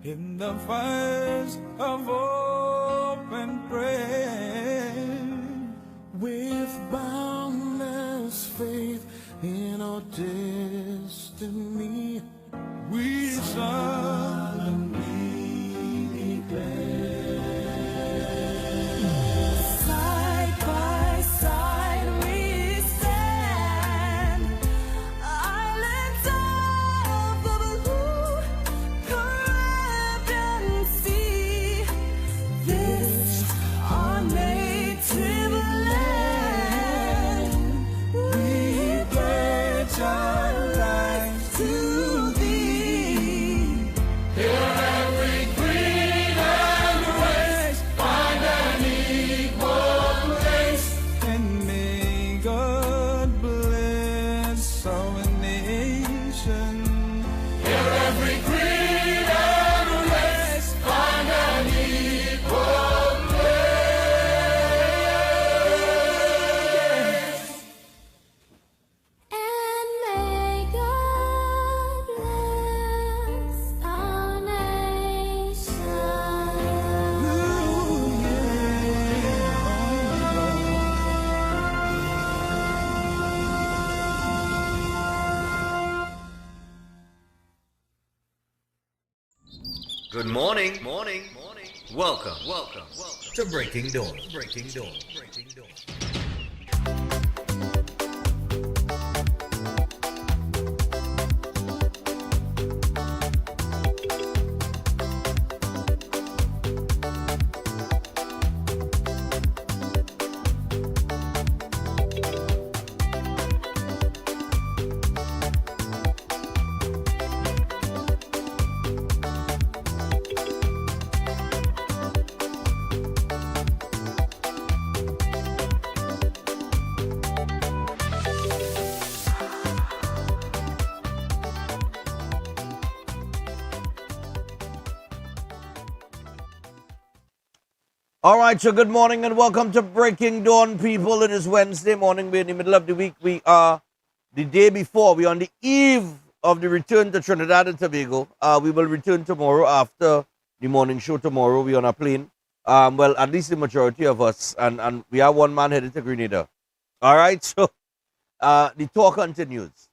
in the fires of hope and prayer, with boundless faith in our destiny, we solemnly declare, side by side we stand, islands of the blue Caribbean Sea, this our native land, we pledge our lives to thee. Here every creed and race find an equal place, and may God bless our nation. Here every creed and race find an equal place. And may God bless our nation. Good morning. Welcome to Breaking Dawn. All right, so good morning and welcome to Breaking Dawn, people. It is Wednesday morning. We're in the middle of the week. We are the day before. We're on the eve of the return to Trinidad and Tobago. We will return tomorrow after the morning show tomorrow. We're on a plane. Well, at least the majority of us. And we are one man headed to Grenada. All right, so the tour continues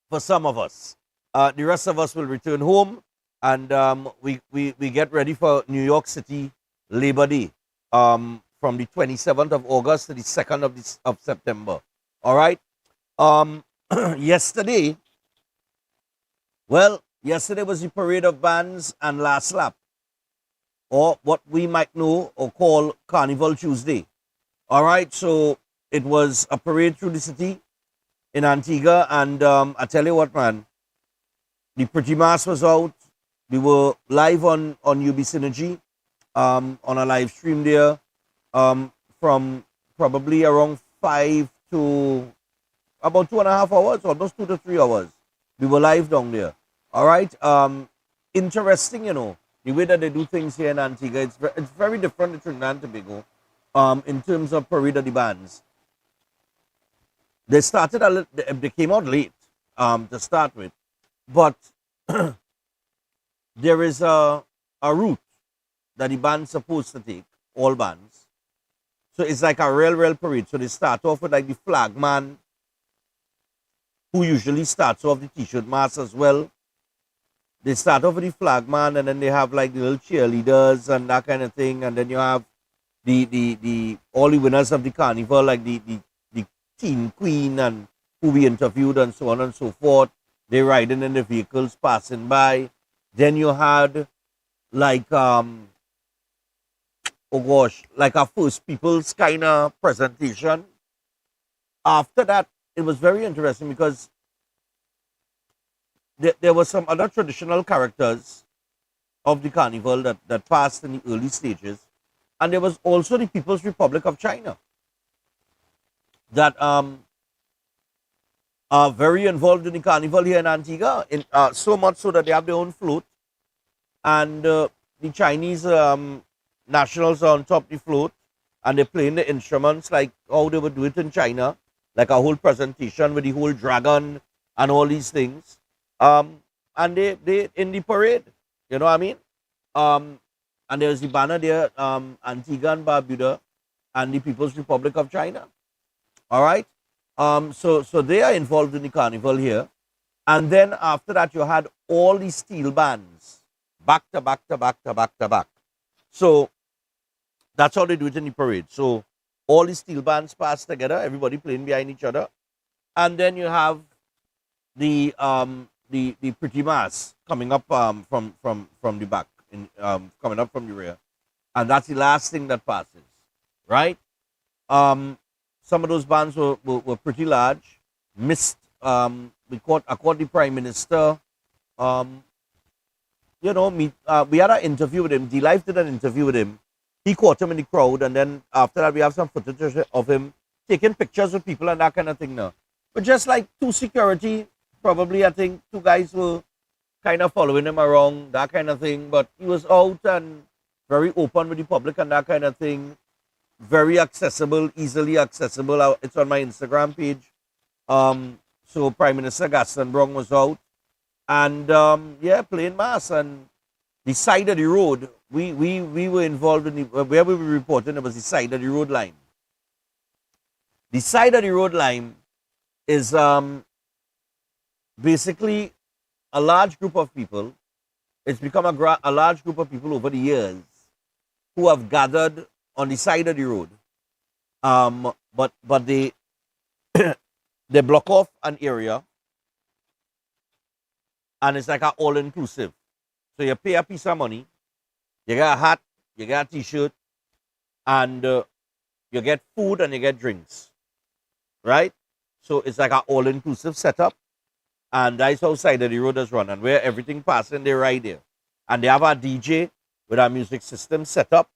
for some of us. The rest of us will return home. And we get ready for New York City Labor Day from the 27th of August to the 2nd of September. All right. Yesterday was the parade of bands and last lap, or what we might know or call Carnival Tuesday. All right. So it was a parade through the city in Antigua, and I tell you what, man, the Pretty Mass was out. We were live on UB Synergy. On a live stream there from probably around 5 to about 2.5 hours, almost 2 to 3 hours. We were live down there. All right. Interesting, the way that they do things here in Antigua. It's very different in Trinidad and Tobago in terms of parade of the bands. They started they came out late to start with, but there is a route that the band's supposed to take, all bands. So it's like a real parade. So they start off with like the flag man, who usually starts off the t-shirt mass as well. They start off with the flag man, and then they have like the little cheerleaders and that kind of thing. And then you have the all the winners of the carnival, like the teen queen and who we interviewed and so on and so forth. They riding in the vehicles passing by. Then you had like like a First Peoples kind of presentation. After that, it was very interesting because there were some other traditional characters of the carnival that passed in the early stages. And there was also the People's Republic of China that are very involved in the carnival here in Antigua, so much so that they have their own float. And the Chinese nationals are on top of the float, and they're playing the instruments like how they would do it in China, like a whole presentation with the whole dragon and all these things. And they in the parade, You know what I mean? And there's the banner there, Antigua and Barbuda and the People's Republic of China. All right. So they are involved in the carnival here. And then after that, you had all these steel bands back to back to back to back to back. So that's how they do it in the parade. So all the steel bands pass together, everybody playing behind each other. And then you have the pretty mass coming up from the back, coming up from the rear. And that's the last thing that passes, right? Some of those bands were pretty large, missed. I caught the Prime Minister. We had an interview with him. D-Life did an interview with him. He caught him in the crowd, and then after that, we have some footage of him taking pictures with people and that kind of thing now. But just like two security, probably I think two guys were kind of following him around, that kind of thing. But he was out and very open with the public and that kind of thing. Very accessible, easily accessible. It's on my Instagram page. So Prime Minister Gaston Brong was out. And playing mass. And the side of the road, we were involved in where we were reporting, it was the side of the road line. The side of the road line is basically a large group of people. It's become a large group of people over the years who have gathered on the side of the road. But they they block off an area, and it's like an all-inclusive. So you pay a piece of money, you get a hat, you get a t-shirt, and you get food and you get drinks, right? So it's like an all-inclusive setup, and that's how side of the road is run, and where everything passing, they ride there. And they have a DJ with a music system set up,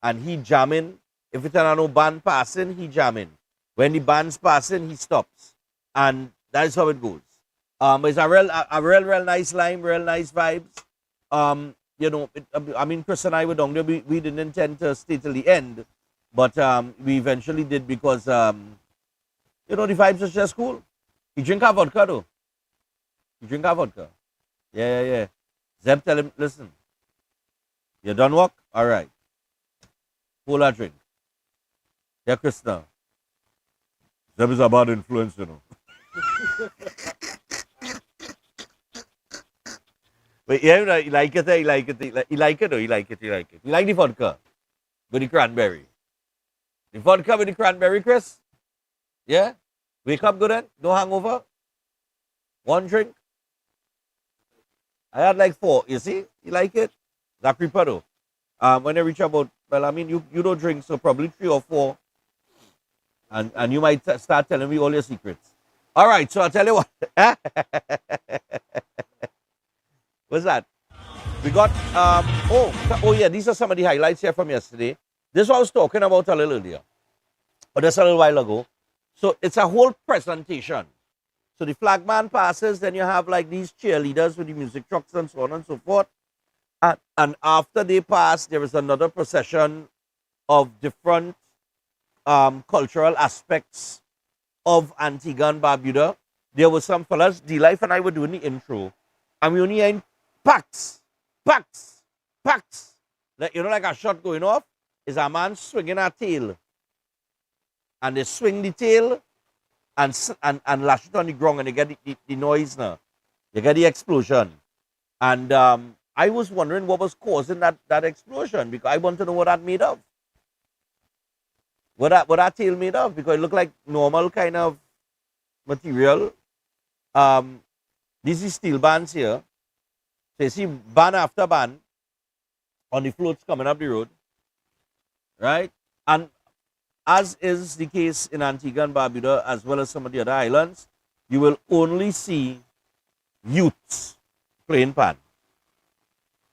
and he jamming. If it's no band passing, he jamming. When the band's passing, he stops. And that's how it goes. It's a real nice line, real nice vibes. Chris and I were down there. We didn't intend to stay till the end, but we eventually did because, the vibes was just cool. He drink a vodka, though. He drink a vodka. Yeah. Zeb tell him, listen, you done work? All right. Hold a drink. Yeah, Krishna. Zeb is a bad influence, But yeah, you like it, you like it. You like it. You like the vodka with the cranberry. The vodka with the cranberry, Chris? Yeah? Wake up good then? No hangover? One drink? I had like 4, you see? You like it? That creeper though. When I reach about, you don't drink, so probably 3 or 4. And you might start telling me all your secrets. All right, so I'll tell you what. What's that? We got, these are some of the highlights here from yesterday. This is what I was talking about a little earlier. But that's a little while ago. So it's a whole presentation. So the flagman passes, then you have like these cheerleaders with the music trucks and so on and so forth. And after they pass, there is another procession of different cultural aspects of Antigua and Barbuda. There were some fellas, D-Life and I were doing the intro, and we only hearing packs. Like, like a shot going off, is a man swinging a tail. And they swing the tail and lash it on the ground, and you get the noise now. You get the explosion. And I was wondering what was causing that explosion, because I want to know what that made of. What that tail made of, because it looked like normal kind of material. These are steel bands here. So you see band after band on the floats coming up the road, right? And as is the case in Antigua and Barbuda, as well as some of the other islands, you will only see youths playing pan.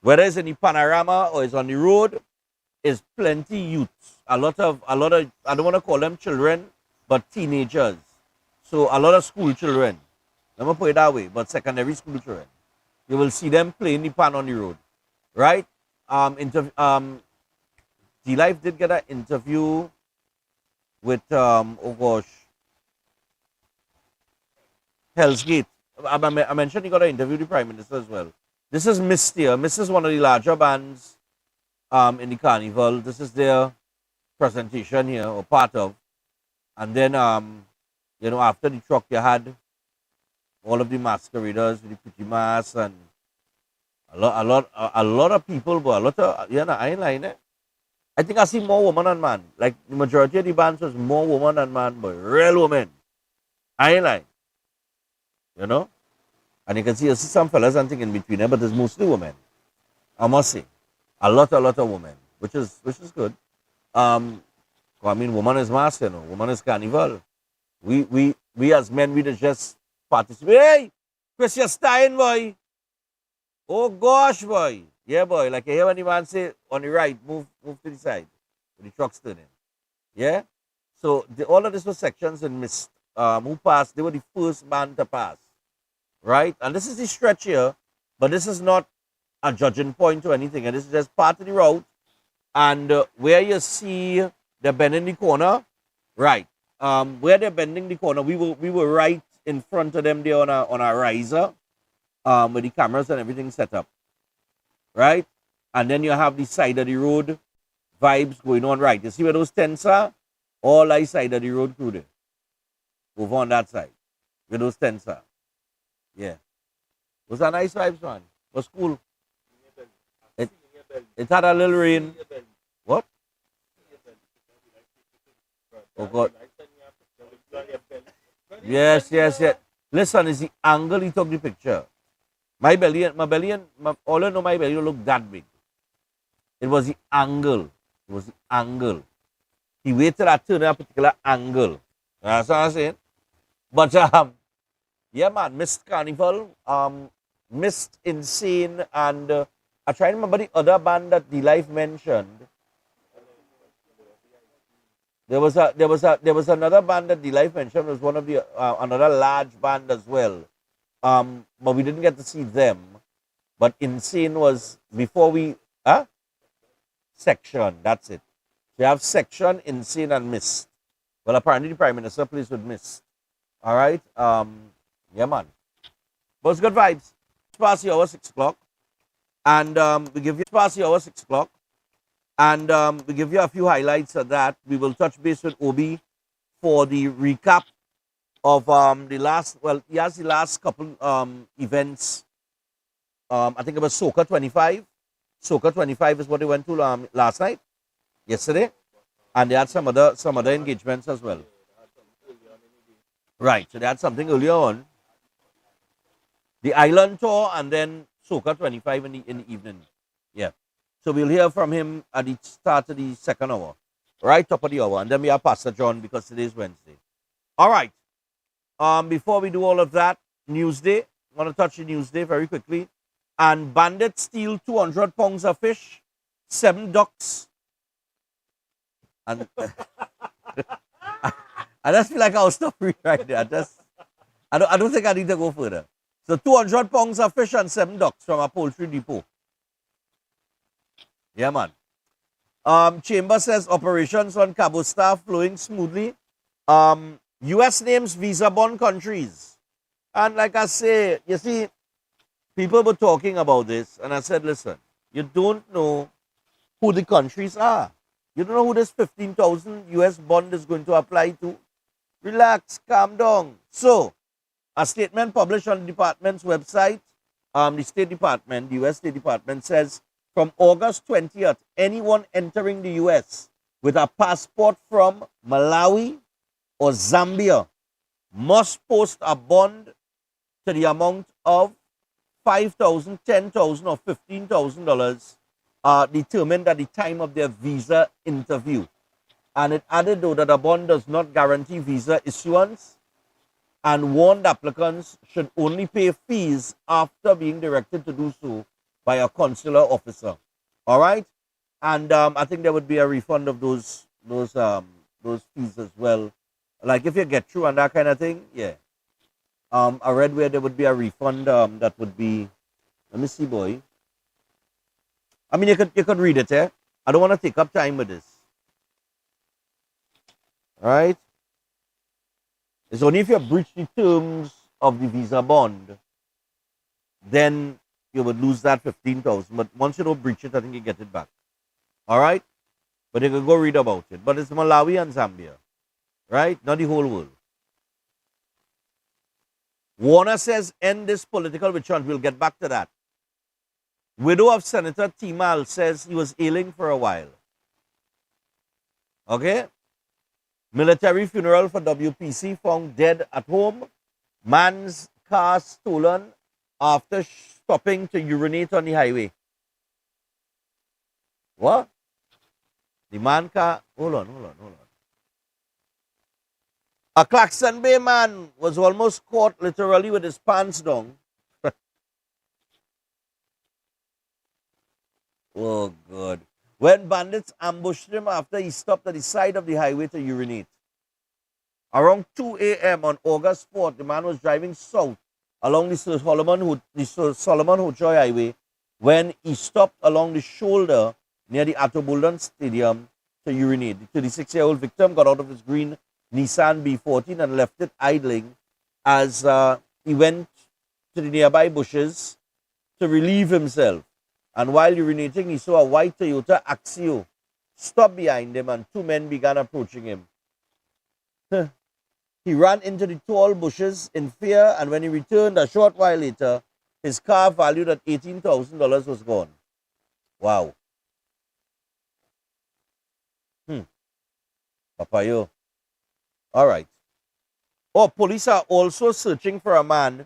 Whether it's in the panorama or it's on the road, is plenty youths. A lot of, I don't want to call them children, but teenagers. So a lot of school children. Let me put it that way, but secondary school children. You will see them playing the pan on the road, right? D-Life did get an interview with, Hell's Gate. I mentioned he got an interview with the Prime Minister as well. This is Mist here. Mist is one of the larger bands in the Carnival. This is their presentation here, or part of. And then, after the truck, you had all of the masqueraders with the pretty masks and a lot of people, but a lot of, I ain't lying, eh? I think I see more women than man. Like, the majority of the bands was more women than man, but real women. I ain't lying. And you see some fellas and thing in between there, but there's mostly women. I must say. A lot of women, which is good. Woman is mass, woman is carnival. We as men, we just participate. Hey, Chris, you're staying, boy. Oh gosh, boy. Yeah, boy. Like you hear when the man say on the right, move to the side. The truck's turning. Yeah? So all of this was sections in Mist. Who passed, they were the first band to pass. Right? And this is the stretch here, but this is not a judging point or anything. And this is just part of the route. And where you see they're bending the corner, right? Where they're bending the corner, we were right in front of them there on a riser, with the cameras and everything set up, right? And then you have the side of the road vibes going on, right? You see where those tents are? All that side of the road crew there. Over on that side, where those tents are. Yeah. Was that nice vibes, man? Was cool. It had a little rain. What? Oh God. Yes. Listen, it's the angle he took the picture. My belly, all I know, my belly looked that big. It was the angle. He waited at a particular angle. That's what I'm saying. But yeah, man, Mist Carnival, Mist Insane, and I try to remember the other band that the Life mentioned. There was another band that the Life mentioned. It was one of the another large band as well. But we didn't get to see them. But Insane was before we Section. That's it. So you have Section, Insane, and Mist. Well, apparently the Prime Minister plays with Mist. All right. Yeah, man. But it's good vibes. It's past the hour 6 o'clock. And we give you past the hour 6 o'clock. And we give you a few highlights of that. We will touch base with Obi for the recap of the last, well, he has the last couple events. I think it was Soca 25. Soca 25 is what they went to last night, yesterday. And they had some other engagements as well. Right, so they had something earlier on. The Island Tour and then Soca 25 in the evening. Yeah. So we'll hear from him at the start of the second hour. Right, top of the hour. And then we have Pastor John because today is Wednesday. All right. Before we do all of that, Newsday. I want to touch the Newsday very quickly. And bandits steal 200 pounds of fish, 7 ducks. And I just feel like I'll stop right there. I don't think I need to go further. So 200 pounds of fish and 7 ducks from a poultry depot. Yeah, man. Chamber says operations on Cabo Star flowing smoothly. U.S. names visa bond countries. And like I say, you see, people were talking about this, and I said, listen, you don't know who the countries are. You don't know who this 15,000 U.S. bond is going to apply to. Relax, calm down. So, a statement published on the department's website, the State Department, the U.S. State Department says, from August 20th, anyone entering the U.S. with a passport from Malawi or Zambia must post a bond to the amount of $5,000, $10,000, or $15,000 determined at the time of their visa interview. And it added, though, that a bond does not guarantee visa issuance and warned applicants should only pay fees after being directed to do so by a consular officer. All right? And I think there would be a refund of those fees as well. Like if you get through and that kind of thing, yeah. I read where there would be a refund that would be, let me see, boy. I mean, you could read it, eh? I don't want to take up time with this. All right? It's only if you breach the terms of the visa bond, then you would lose that 15,000. But once you don't breach it, I think you get it back. All right? But you can go read about it. But it's Malawi and Zambia, right? Not the whole world. Warner says, end this political witch hunt. We'll get back to that. Widow of Senator Timal says he was ailing for a while. Okay? Military funeral for WPC found dead at home. Man's car stolen after stopping to urinate on the highway. What? The man car, hold on. A Claxon Bay man was almost caught literally with his pants down. Oh, God. When bandits ambushed him after he stopped at the side of the highway to urinate. Around 2 a.m. on August 4th, the man was driving south along the Sir Solomon Hochoy Highway when he stopped along the shoulder near the Atobuldan Stadium to urinate. The 36-year-old victim got out of his green Nissan B14 and left it idling as he went to the nearby bushes to relieve himself. And while urinating, he saw a white Toyota Axio stop behind him and two men began approaching him. He ran into the tall bushes in fear, and when he returned a short while later, his car valued at $18,000 was gone. Wow. Papayo. All right. Oh, police are also searching for a man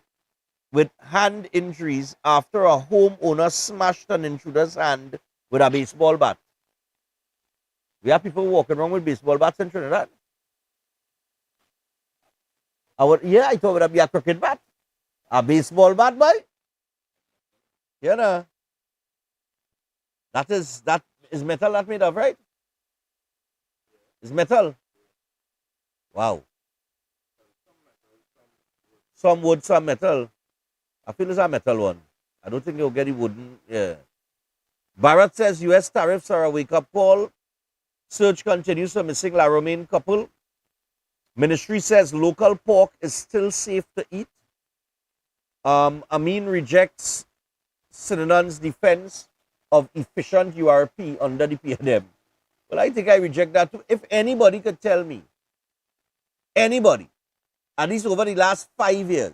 with hand injuries after a homeowner smashed an intruder's hand with a baseball bat. We have people walking around with baseball bats in Trinidad. I thought it would be a cricket bat. A baseball bat, boy. You know. That is metal that made of, right? It's metal. Wow. Some wood, some metal. I feel it's a metal one. I don't think you'll get it wooden. Yeah. Barrett says U.S. tariffs are a wake-up call. Search continues for missing La Romaine couple. Ministry says local pork is still safe to eat. Amin rejects Sinanan's defense of efficient URP under the PNM. Well, I think I reject that too. If anybody could tell me, anybody, at least over the last 5 years,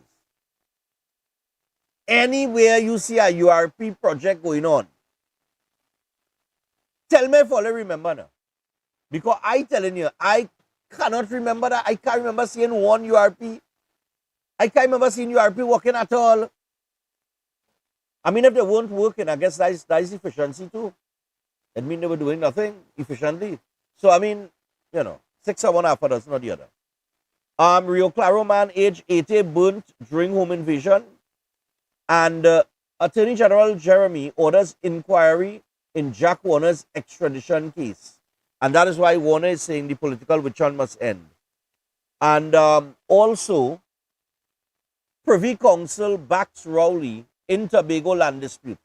anywhere you see a URP project going on, tell me if I remember now. Because I telling you, I cannot remember that. I can't remember seeing one URP. I can't remember seeing URP working at all. I mean, if they weren't working, I guess that is efficiency too. It means they were doing nothing efficiently. So, I mean, 6 or 1 after us, not the other. Rio Claro man, age 80, burnt during home invasion. And Attorney General Jeremy orders inquiry in Jack Warner's extradition case. And that is why Warner is saying the political witch hunt must end. And also, Privy Council backs Rowley in Tobago land dispute.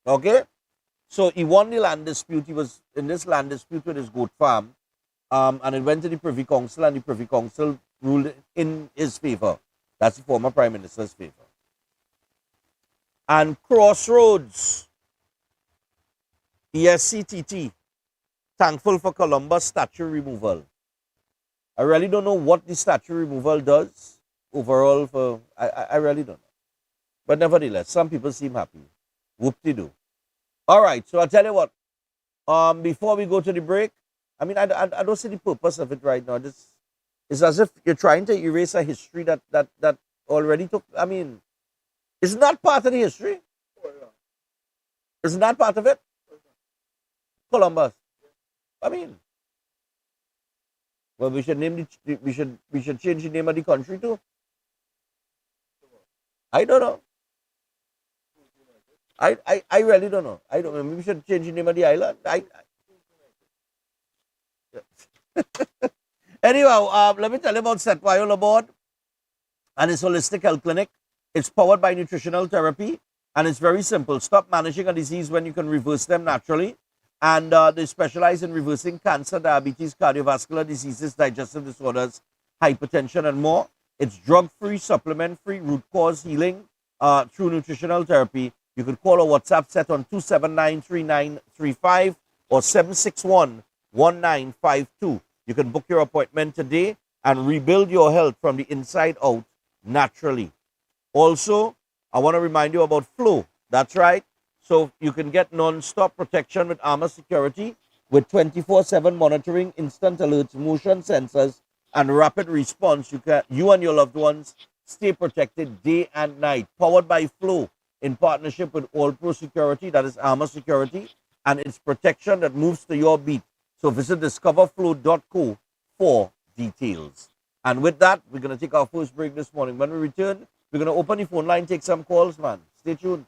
Okay? So he won the land dispute. He was in this land dispute with his goat farm. And it went to the Privy Council, and the Privy Council ruled in his favor. That's the former Prime Minister's favor. And Crossroads, ESCTT, thankful for Columbus statue removal. I really don't know what the statue removal does overall. I really don't know. But nevertheless, some people seem happy. Whoop-de-doo. All right, so I'll tell you what. Before we go to the break, I mean, I don't see the purpose of it right now. It's as if you're trying to erase a history that already took, I mean, it's not part of the history. It's not part of it. Columbus. I mean, well, we should change the name of the country too. I don't know. I really don't know. I don't know. Maybe we should change the name of the island. Anyhow, let me tell you about Setwayo Board and its holistic health clinic. It's powered by nutritional therapy, and it's very simple. Stop managing a disease when you can reverse them naturally. And they specialize in reversing cancer, diabetes, cardiovascular diseases, digestive disorders, hypertension, and more. It's drug-free, supplement-free, root cause healing, through nutritional therapy, you could call our WhatsApp set on 279-3935 or 761-1952. You can book your appointment today and rebuild your health from the inside out naturally. Also, I want to remind you about Flow. That's right. So you can get non-stop protection with Armor Security with 24/7 monitoring, instant alerts, motion sensors, and rapid response. You and your loved ones stay protected day and night. Powered by Flow in partnership with All Pro Security, that is Armor Security, and it's protection that moves to your beat. So visit discoverflow.co for details. And with that, we're going to take our first break this morning. When we return, we're going to open the phone line, take some calls, man. Stay tuned.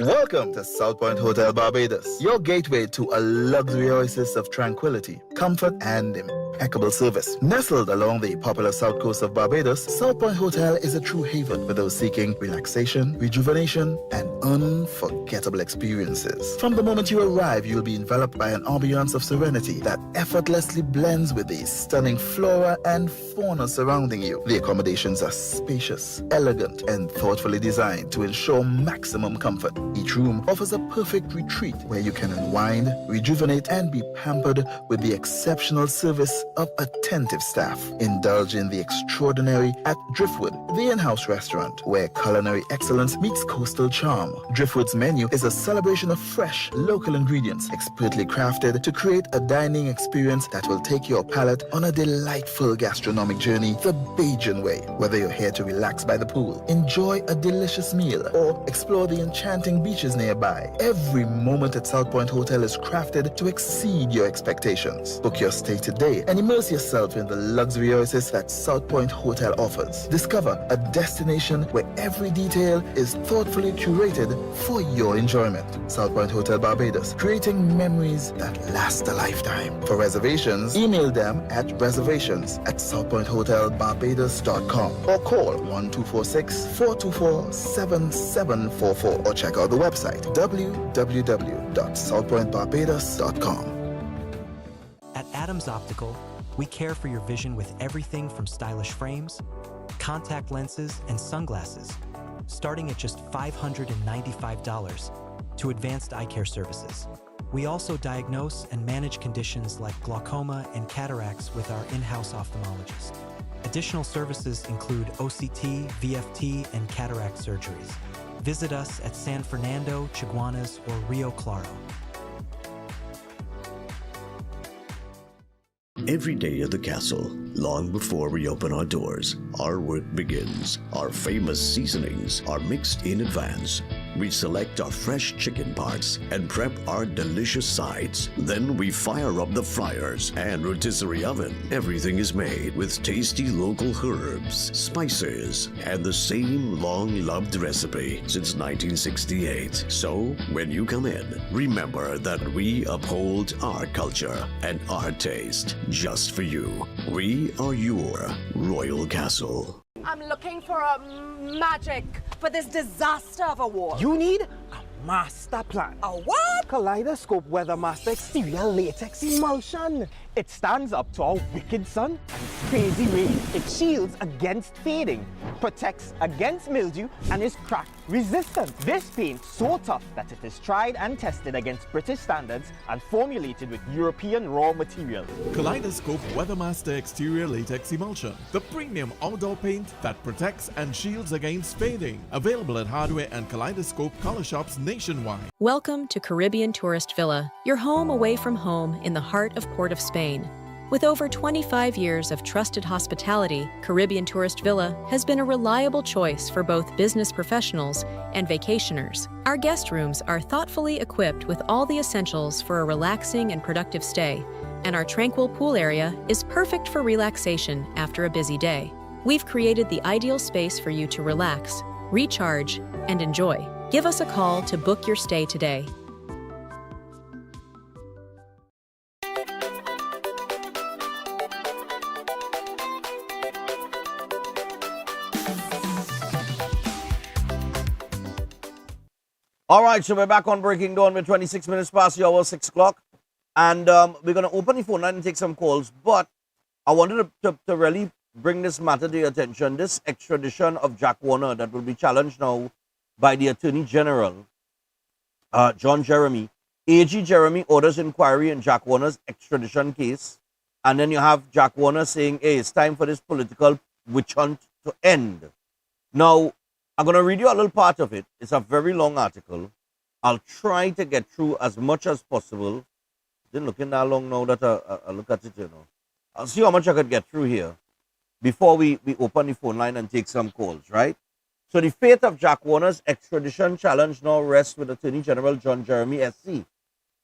Welcome to South Point Hotel Barbados, your gateway to a luxury oasis of tranquility, comfort, and impeccable service. Nestled along the popular south coast of Barbados, South Point Hotel is a true haven for those seeking relaxation, rejuvenation, and unforgettable experiences. From the moment you arrive, you'll be enveloped by an ambiance of serenity that effortlessly blends with the stunning flora and fauna surrounding you. The accommodations are spacious, elegant, and thoughtfully designed to ensure maximum comfort. Each room offers a perfect retreat where you can unwind, rejuvenate, and be pampered with the exceptional service of attentive staff. Indulge in the extraordinary at Driftwood, the in-house restaurant, where culinary excellence meets coastal charm. Driftwood's menu is a celebration of fresh, local ingredients, expertly crafted to create a dining experience that will take your palate on a delightful gastronomic journey the Bajan way. Whether you're here to relax by the pool, enjoy a delicious meal, or explore the enchanting beaches nearby, every moment at South Point Hotel is crafted to exceed your expectations. Book your stay today and immerse yourself in the luxury oasis that South Point Hotel offers. Discover a destination where every detail is thoughtfully curated for your enjoyment. South Point Hotel Barbados, creating memories that last a lifetime. For reservations, email them at reservations@southpointhotelbarbados.com or call 1246-424-7744 or check out the website www.southpointbarbados.com. At Adams Optical, we care for your vision with everything from stylish frames, contact lenses, and sunglasses, starting at just $595, to advanced eye care services. We also diagnose and manage conditions like glaucoma and cataracts with our in-house ophthalmologist. Additional services include OCT, VFT, and cataract surgeries. Visit us at San Fernando, Chaguanas, or Rio Claro. Every day at the castle, long before we open our doors, our work begins. Our famous seasonings are mixed in advance. We select our fresh chicken parts and prep our delicious sides. Then we fire up the fryers and rotisserie oven. Everything is made with tasty local herbs, spices, and the same long-loved recipe since 1968. So, when you come in, remember that we uphold our culture and our taste just for you. We are your Royal Castle. I'm looking for a magic for this disaster of a war. You need a master plan. A what? Kaleidoscope Weather Master Exterior Latex Emulsion. It stands up to our wicked sun and crazy rain. It shields against fading, protects against mildew, and is crack resistant. This paint so tough that it is tried and tested against British standards and formulated with European raw material. Kaleidoscope Weathermaster Exterior Latex Emulsion, the premium outdoor paint that protects and shields against fading. Available at hardware and Kaleidoscope color shops nationwide. Welcome to Caribbean Tourist Villa, your home away from home in the heart of Port of Spain. With over 25 years of trusted hospitality, Caribbean Tourist Villa has been a reliable choice for both business professionals and vacationers. Our guest rooms are thoughtfully equipped with all the essentials for a relaxing and productive stay, and our tranquil pool area is perfect for relaxation after a busy day. We've created the ideal space for you to relax, recharge, and enjoy. Give us a call to book your stay today. All right, so we're back on Breaking Dawn with 26 minutes past the hour, 6 o'clock. And we're going to open the phone line and take some calls. But I wanted to really bring this matter to your attention. This extradition of Jack Warner that will be challenged now by the Attorney General, John Jeremy. AG Jeremy orders inquiry in Jack Warner's extradition case. And then you have Jack Warner saying, hey, it's time for this political witch hunt to end. Now, I'm going to read you a little part of it. It's a very long article. I'll try to get through as much as possible. Didn't look in that long now that I look at it, you know. I'll see how much I could get through here before we open the phone line and take some calls, right? So the fate of Jack Warner's extradition challenge now rests with Attorney General John Jeremy, SC,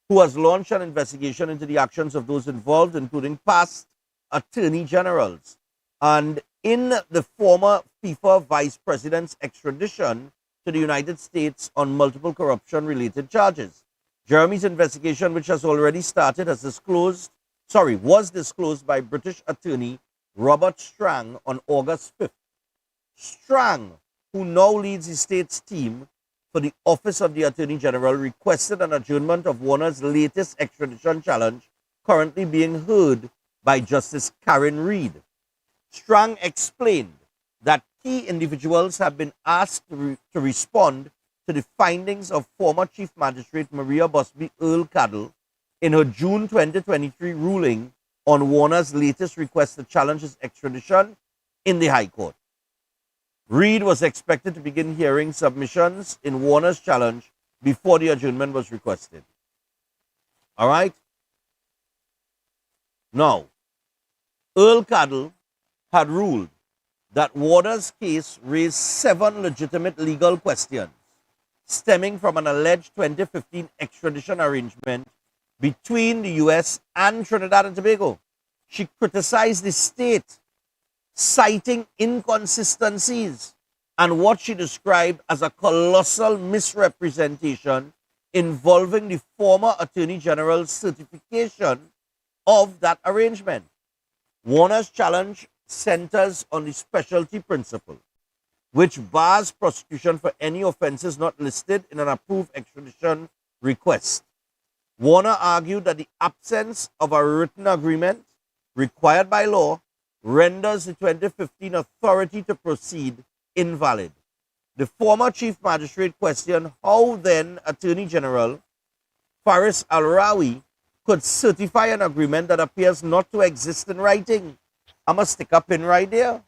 who has launched an investigation into the actions of those involved, including past attorney generals. And in the former FIFA vice president's extradition to the United States on multiple corruption-related charges. Jeremy's investigation, which has already started, was disclosed by British attorney Robert Strang on August 5th. Strang, who now leads the state's team for the Office of the Attorney General, requested an adjournment of Warner's latest extradition challenge, currently being heard by Justice Karen Reed. Strang explained that key individuals have been asked to respond to the findings of former Chief Magistrate Maria Busby Earl Cadell in her June 2023 ruling on Warner's latest request to challenge his extradition in the High Court. Reed was expected to begin hearing submissions in Warner's challenge before the adjournment was requested. All right? Now, Earl Cadell had ruled that Warner's case raised 7 legitimate legal questions stemming from an alleged 2015 extradition arrangement between the U.S. and Trinidad and Tobago. She criticized the state, citing inconsistencies and what she described as a colossal misrepresentation involving the former Attorney General's certification of that arrangement. Warner's challenge centers on the specialty principle, which bars prosecution for any offenses not listed in an approved extradition request. Warner argued that the absence of a written agreement required by law renders the 2015 authority to proceed invalid. The former Chief Magistrate questioned how then Attorney General Faris Al-Rawi could certify an agreement that appears not to exist in writing. I must stick a pin right there.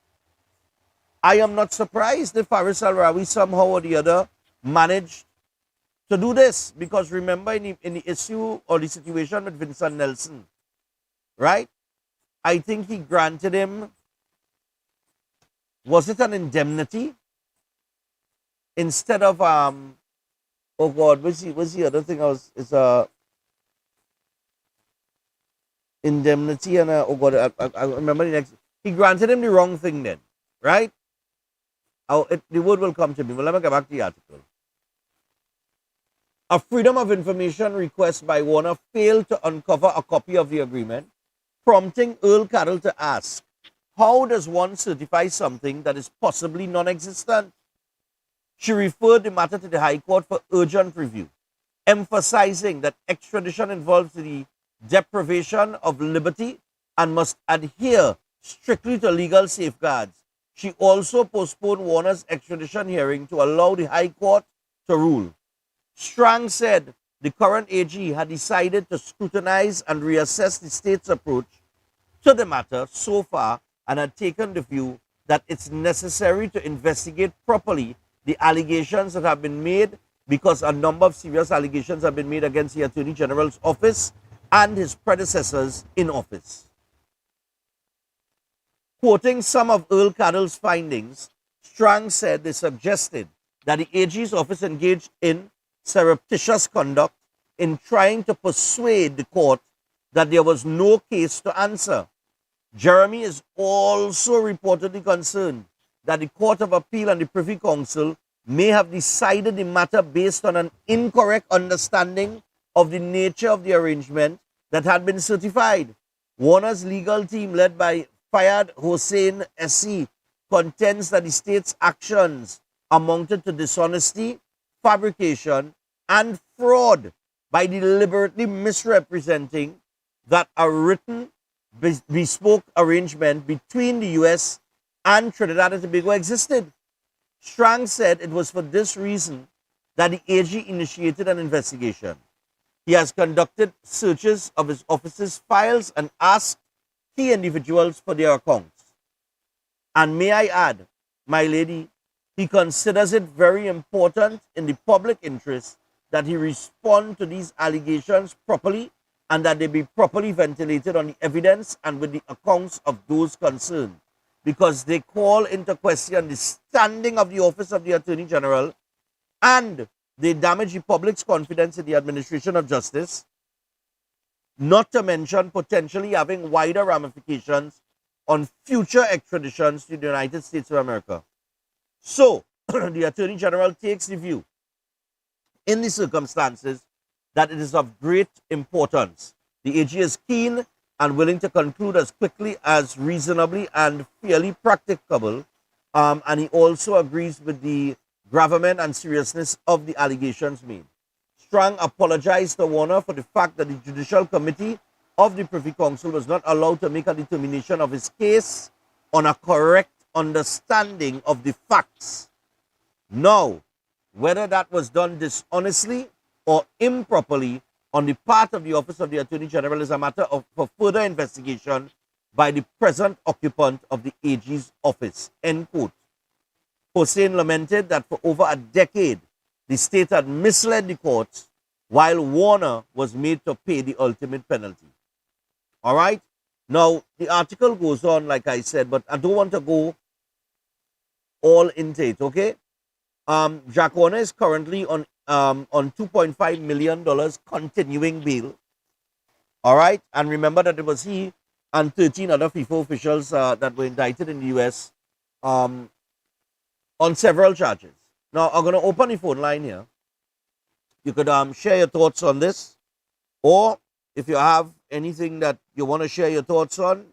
I am not surprised if Faris Al-Rawi somehow or the other managed to do this, because remember in the issue or the situation with Vincent Nelson, right? I think he granted him, was it an indemnity? Instead of, oh God, what's the other thing it's indemnity and, oh God, I remember the next, he granted him the wrong thing then, right? The word will come to me, but let me get back to the article. A Freedom of Information request by Warner failed to uncover a copy of the agreement, prompting Earl Cadell to ask, how does one certify something that is possibly non-existent? She referred the matter to the High Court for urgent review, emphasizing that extradition involves the deprivation of liberty and must adhere strictly to legal safeguards. She also postponed Warner's extradition hearing to allow the High Court to rule. Strang said the current AG had decided to scrutinize and reassess the state's approach to the matter so far and had taken the view that it's necessary to investigate properly the allegations that have been made, because a number of serious allegations have been made against the Attorney General's office and his predecessors in office. Quoting some of Earl Caddell's findings, Strang said they suggested that the AG's office engaged in surreptitious conduct in trying to persuade the court that there was no case to answer. Jeremy is also reportedly concerned that the Court of Appeal and the Privy Council may have decided the matter based on an incorrect understanding of the nature of the arrangement that had been certified. Warner's legal team, led by Fayad Hossein SC, contends that the state's actions amounted to dishonesty, fabrication, and fraud by deliberately misrepresenting that a written bespoke arrangement between the U.S. and Trinidad and Tobago existed. Strang said it was for this reason that the AG initiated an investigation. He has conducted searches of his office's files and asked key individuals for their accounts. And may I add, my lady, he considers it very important in the public interest that he respond to these allegations properly and that they be properly ventilated on the evidence and with the accounts of those concerned, because they call into question the standing of the office of the Attorney General and they damage the public's confidence in the administration of justice, not to mention potentially having wider ramifications on future extraditions to the United States of America. So, the Attorney General takes the view, in the circumstances, that it is of great importance. The AG is keen and willing to conclude as quickly as reasonably and fairly practicable, and he also agrees with the gravamen and seriousness of the allegations made. Strang apologized to Warner for the fact that the Judicial Committee of the Privy Council was not allowed to make a determination of his case on a correct understanding of the facts. Now, whether that was done dishonestly or improperly on the part of the Office of the Attorney General is a matter for further investigation by the present occupant of the AG's office, end quote. Hossein lamented that for over a decade, the state had misled the courts while Warner was made to pay the ultimate penalty. All right? Now, the article goes on, like I said, but I don't want to go all into it, okay? Jack Warner is currently on $2.5 million continuing bail. All right? And remember that it was he and 13 other FIFA officials that were indicted in the U.S. On several charges. Now, I'm going to open the phone line here. You could share your thoughts on this, or if you have anything that you want to share your thoughts on,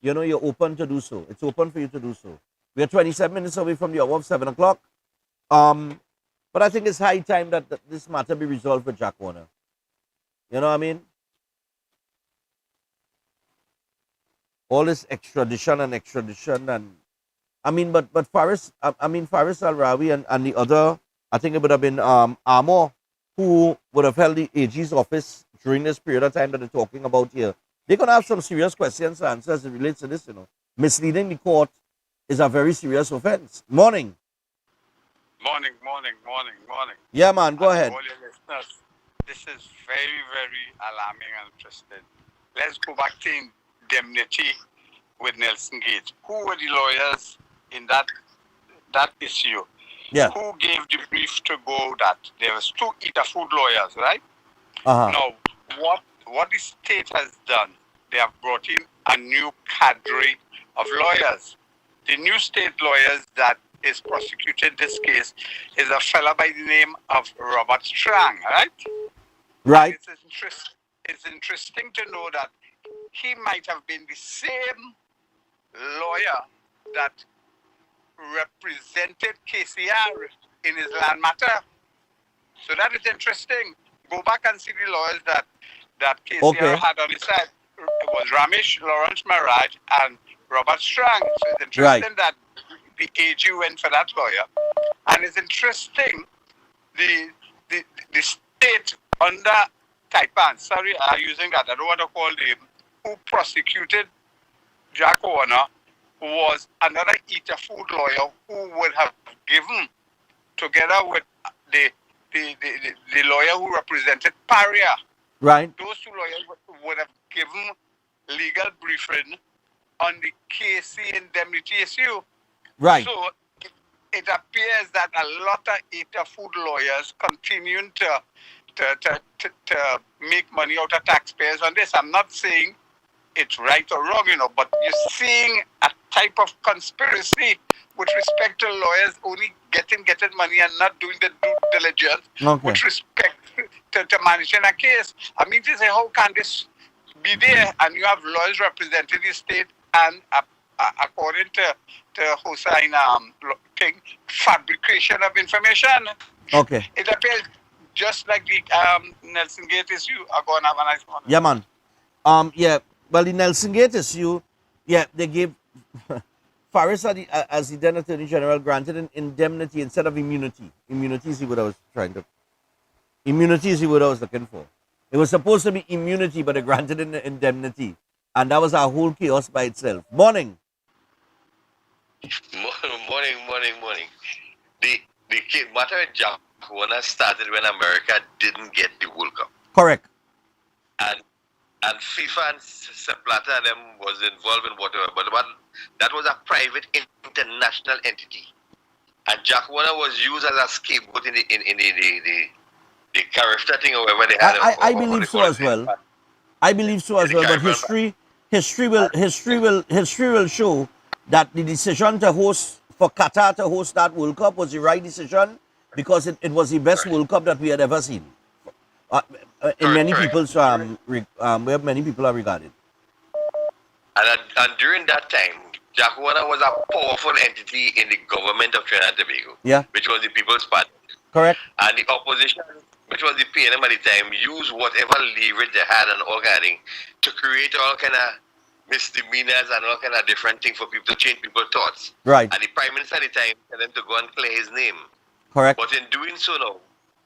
you know, you're open to do so. It's open for you to do so. We are 27 minutes away from the hour of 7 o'clock. But I think it's high time that this matter be resolved with Jack Warner. You know what I mean? All this extradition and I mean, but Faris Al-Rawi and the other, I think it would have been Amor, who would have held the AG's office during this period of time that they're talking about here. They're going to have some serious questions to answer as it relates to this, you know. Misleading the court is a very serious offense. Morning. Morning. Yeah, man, go ahead. All your listeners, this is very, very alarming and interesting. Let's go back to indemnity with Nelson Gates. Who were the lawyers in that issue? Yeah. Who gave the brief to go that there was 2 eater food lawyers, right? Uh-huh. Now, what the state has done, they have brought in a new cadre of lawyers. The new state lawyers that is prosecuting this case is a fella by the name of Robert Strang, right? Right. It's interesting to know that he might have been the same lawyer that represented KCR in his land matter. So that is interesting. Go back and see the lawyers that KCR had on his side. It was Ramesh, Lawrence Maraj, and Robert Strang. So it's interesting that the AG went for that lawyer. And it's interesting the state under Taipan, sorry, I'm using that, I don't want to call him, who prosecuted Jack Warner was another eater food lawyer who would have given, together with the lawyer who represented Paria. Right. Those 2 lawyers would have given legal briefing on the KC indemnity issue. Right. So it appears that a lot of eat-food lawyers continuing to make money out of taxpayers on this. I'm not saying it's right or wrong, but you're seeing a type of conspiracy with respect to lawyers only getting money and not doing the due diligence with respect to managing a case. I mean, to say, how can this be there and you have lawyers representing the state and according to Hussein thing, fabrication of information. Okay. It appears just like the Nelson Gate issue. I'll go and have a nice one. Yeah, man. Well, the Nelson Gate issue, they gave Faris as the then Attorney General granted an indemnity instead of immunity. Immunity is what I was looking for. It was supposed to be immunity, but they granted an indemnity. And that was a whole chaos by itself. Morning. Morning. The matter in Jacona started when America didn't get the World Cup. Correct. And FIFA and Seplata and them was involved in whatever, but that was a private international entity. And Jacona was used as a scapegoat in the character thing or whatever they had. I believe so as well. I believe so as well, but history will show that the decision for Qatar to host that World Cup was the right decision because it was the best World Cup that we had ever seen. In many people's where many people are regarded. And during that time, Jacona was a powerful entity in the government of Trinidad and Tobago. Yeah. Which was the People's Party. Correct. And the opposition, which was the PNM at the time, used whatever leverage they had and all kind of thing to create all kind of misdemeanors and all kind of different things for people to change people's thoughts. Right. And the Prime Minister at the time told them to go and clear his name. Correct. But in doing so now,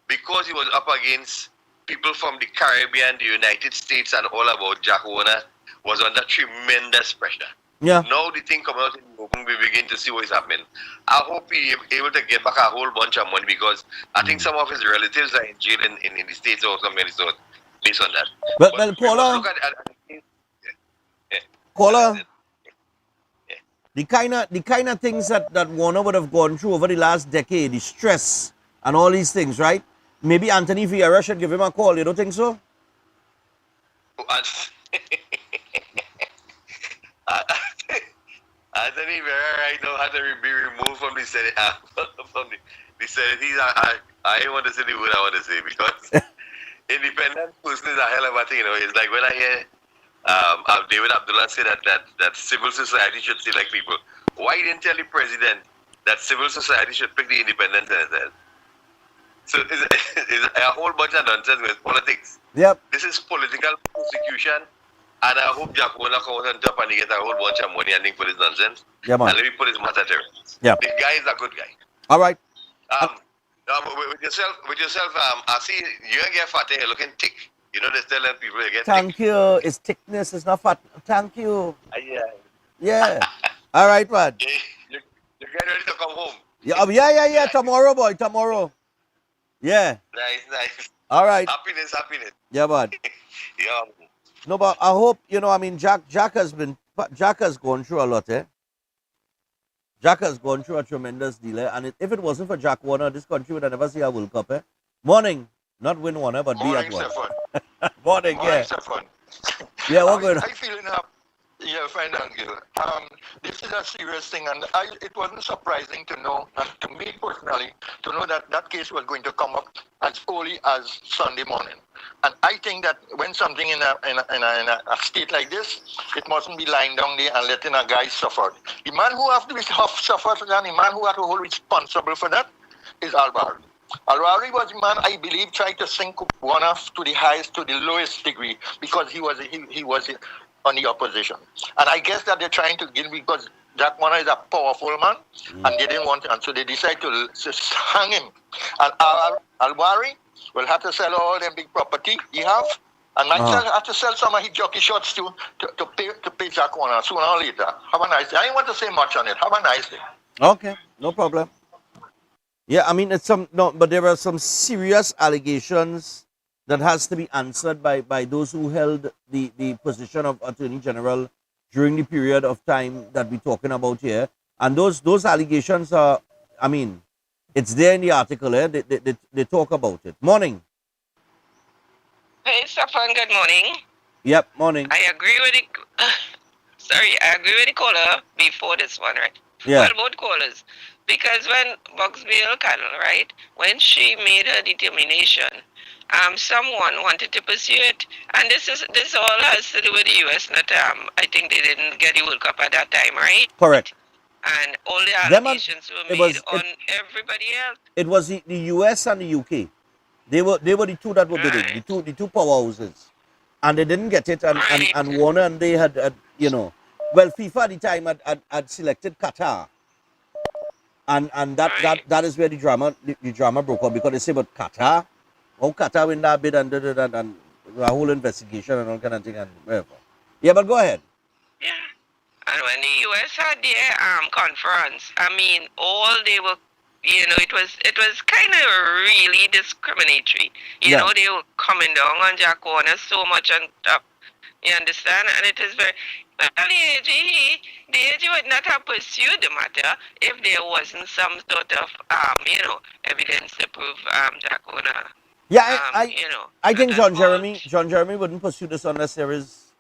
because he was up against people from the Caribbean, the United States, and all about Jacona, was under tremendous pressure. Yeah. Now the thing coming out in the open, we begin to see what is happening. I hope he able to get back a whole bunch of money because I think some of his relatives are in jail in the States or something based on that. Well, Paula, Paula, the kind of things that Warner would have gone through over the last decade, the stress and all these things, right? Maybe Anthony Vieira should give him a call. You don't think so? Anthony Vieira right now had to be removed from the Senate. From the Senate. I ain't want to say the word I want to say because independent person is a hell of a thing. It's like when I hear David Abdullah say that civil society should select people. Why didn't tell the president that civil society should pick the independent senators? So it's a whole bunch of nonsense with politics. Yep. This is political persecution, and I hope Jacona comes on top and he gets a whole bunch of money and he put his nonsense. Yeah, man. And let me put his matter to rest. Yeah. The guy is a good guy. All right. With yourself, I see you get fat here looking thick. You know, they're telling people you get Thank thick. you. It's thickness. It's not fat. Thank you. Yeah. Yeah. All right, man. You're getting ready to come home. Yeah. Tomorrow, boy. Tomorrow. Yeah. Nice. All right. Happiness. Yeah, man. Yeah. No, but I hope, Jack has gone through a lot, eh? Jack has gone through a tremendous deal, eh? And if it wasn't for Jack Warner, this country would have never seen a World Cup, eh? Morning. Not win one, but be at one. Morning, yeah. Stefan. Yeah, what going on? I feeling up. Yeah, fine, Angel. This is a serious thing, and it wasn't surprising to know, and to me personally, to know that case was going to come up as early as Sunday morning. And I think that when something in a state like this, it mustn't be lying down there and letting a guy suffer. The man who has to be suffer for that, the man who has to hold responsible for that, is Al-Bahri. Al-Bahri was the man, I believe, tried to sink one off to the highest, to the lowest degree, because he was on the opposition. And I guess that they're trying to get, because Jack Warner is a powerful man, and they didn't want to, and so they decided to hang him. And Al-Bahri will have to sell all them big property he have, and might have to sell some of his jockey shots to pay Jack Warner sooner or later. Have a nice day. I don't want to say much on it. Have a nice day. Okay, no problem. Yeah, I mean, but there are some serious allegations that has to be answered by those who held the position of Attorney General during the period of time that we're talking about here. And those allegations are, I mean, it's there in the article. They talk about it. Morning. Hey, Stefan, good morning. Yep, morning. I agree with the, I agree with the caller before this one, right? Yeah. Well, both callers. Because when Bucksville Cattle, right, when she made her determination, someone wanted to pursue it. And this all has to do with the US, not, I think they didn't get the World Cup at that time, right? Correct. And all the allegations were made on everybody else. It was the US and the UK. They were the two that were bidding, the two powerhouses. And they didn't get it, and Warner and they had you know, well, FIFA at the time had selected Qatar. And that is where the drama broke out, because they say, but Qatar, how Qatar win that bid and the whole investigation and all kind of thing and whatever. Yeah, but go ahead. Yeah. And when the US had their conference, I mean, all they were, you know, it was kind of really discriminatory. You know, they were coming down on Jack Warner so much and up. You understand? And it is very. Well, the AG would not have pursued the matter if there wasn't some sort of, you know, evidence to prove Jack Warner. Yeah, you know, I think John Jeremy wouldn't pursue this unless there is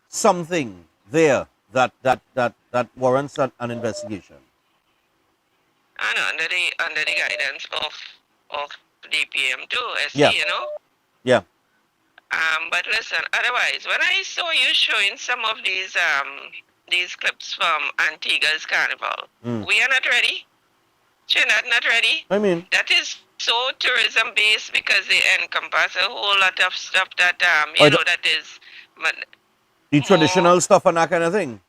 something there that warrants an investigation. And under the guidance of DPM too, SC, yeah. You know. Yeah. But listen, otherwise, when I saw you showing some of these clips from Antigua's Carnival, we are not ready. Trinidad not ready. I mean, that is so tourism based because they encompass a whole lot of stuff that you know, that is the traditional stuff and that kind of thing.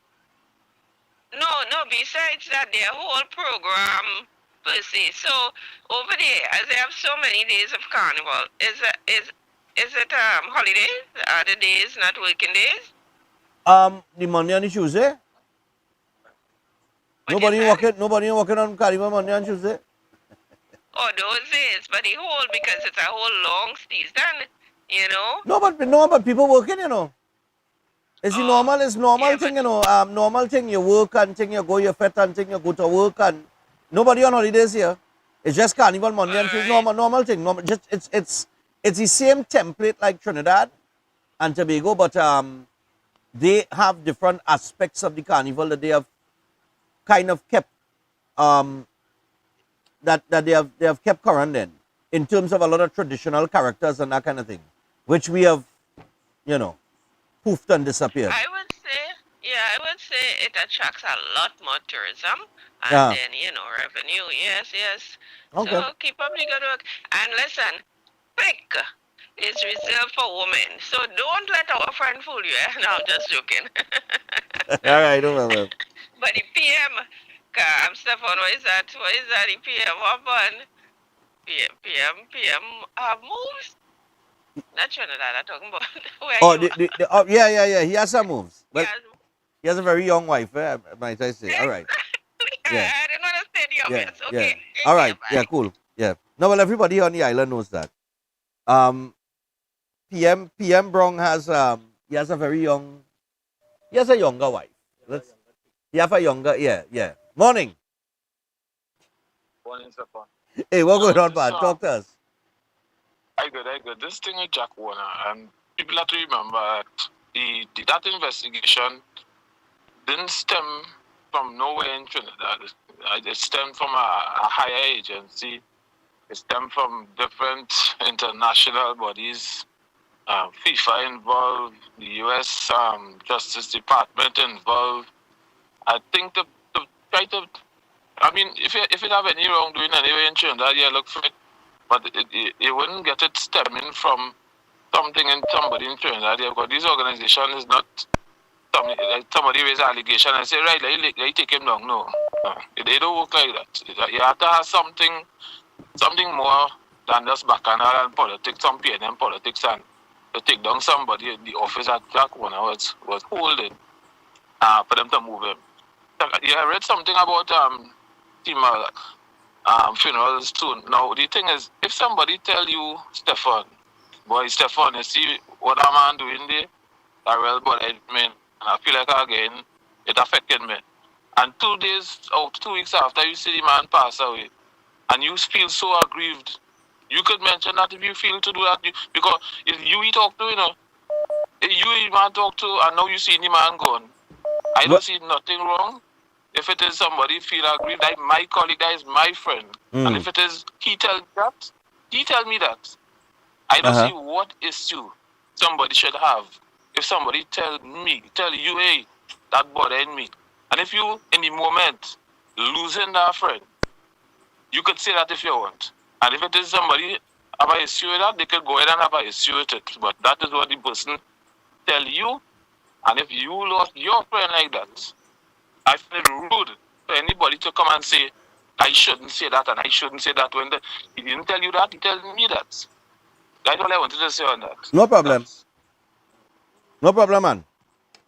No. Besides that, their whole program per se. So over there, as they have so many days of Carnival, is it holidays? Are the days not working days? The Monday and the Tuesday. Nobody working on Carnival Monday and Tuesday. Oh, those days, but the whole, because it's a whole long season, you know. No, but people working, you know. It's normal thing, you know. Normal thing, you work and thing, you go your fete and thing, you go to work, and nobody on holidays here. It's just Carnival Monday and Tuesday. Normal thing. Just it's the same template like Trinidad and Tobago, but they have different aspects of the carnival that they have kind of kept that they have kept current in terms of a lot of traditional characters and that kind of thing, which we have, you know, poofed and disappeared. I would say it attracts a lot more tourism and then, you know, revenue. Yes. Okay. So keep up the good work. And listen, pick is reserved for women. So don't let our friend fool you. No, I'm just joking. All right, no problem. But the PM, Stefan, what is that? The PM? What bun? PM moves? Not Trinidad, I'm talking about. Yeah. He has some moves. Well, he has a very young wife, might I say. All right. Yeah. I didn't understand the obvious. Okay. All right. Yeah, cool. Yeah. No, well, everybody on the island knows that. PM Brong has a younger wife. He have a younger, yeah. Morning. Morning, Stefan. Hey, what going on, man? Talk to us. I good. This thing with Jack Warner, and people have to remember that that investigation didn't stem from nowhere in Trinidad. It stemmed from a higher agency. It stemmed from different international bodies, FIFA involved, the U.S. Justice Department involved. I think the try to, I mean, if it have any wrongdoing anyway in Trinidad, yeah, look for it. But it wouldn't get it stemming from something in somebody in Trinidad. Yeah, because this organization is not somebody raise an allegation and say, right, let you take him down. No. They don't work like that. You have to have something more than just bacchanal and politics, some PNM politics, and to take down somebody. The office at Jack Warner was holding for them to move him. Yeah, I read something about funerals too. Now the thing is, if somebody tell you, Stefan, you see what a man doing there, well, but I mean, I feel like again, it affected me. And 2 days or 2 weeks after you see the man pass away, and you feel so aggrieved, you could mention that if you feel to do that, because if you talk to, if you man talk to, and now you see the man gone, I don't see nothing wrong. If it is somebody feel aggrieved, like my colleague, that is my friend, and if it is, he tell me that. I don't see what issue somebody should have. If somebody tell you, hey, that bothering me. And if you, in the moment, losing that friend, you could say that if you want. And if it is somebody have an issue with that, they could go ahead and have an issue with it. But that is what the person tell you. And if you lost your friend like that, I feel rude for anybody to come and say, I shouldn't say that and I shouldn't say that. When he didn't tell you that, he told me that. That's all I wanted to say on that. No problem. No problem, man.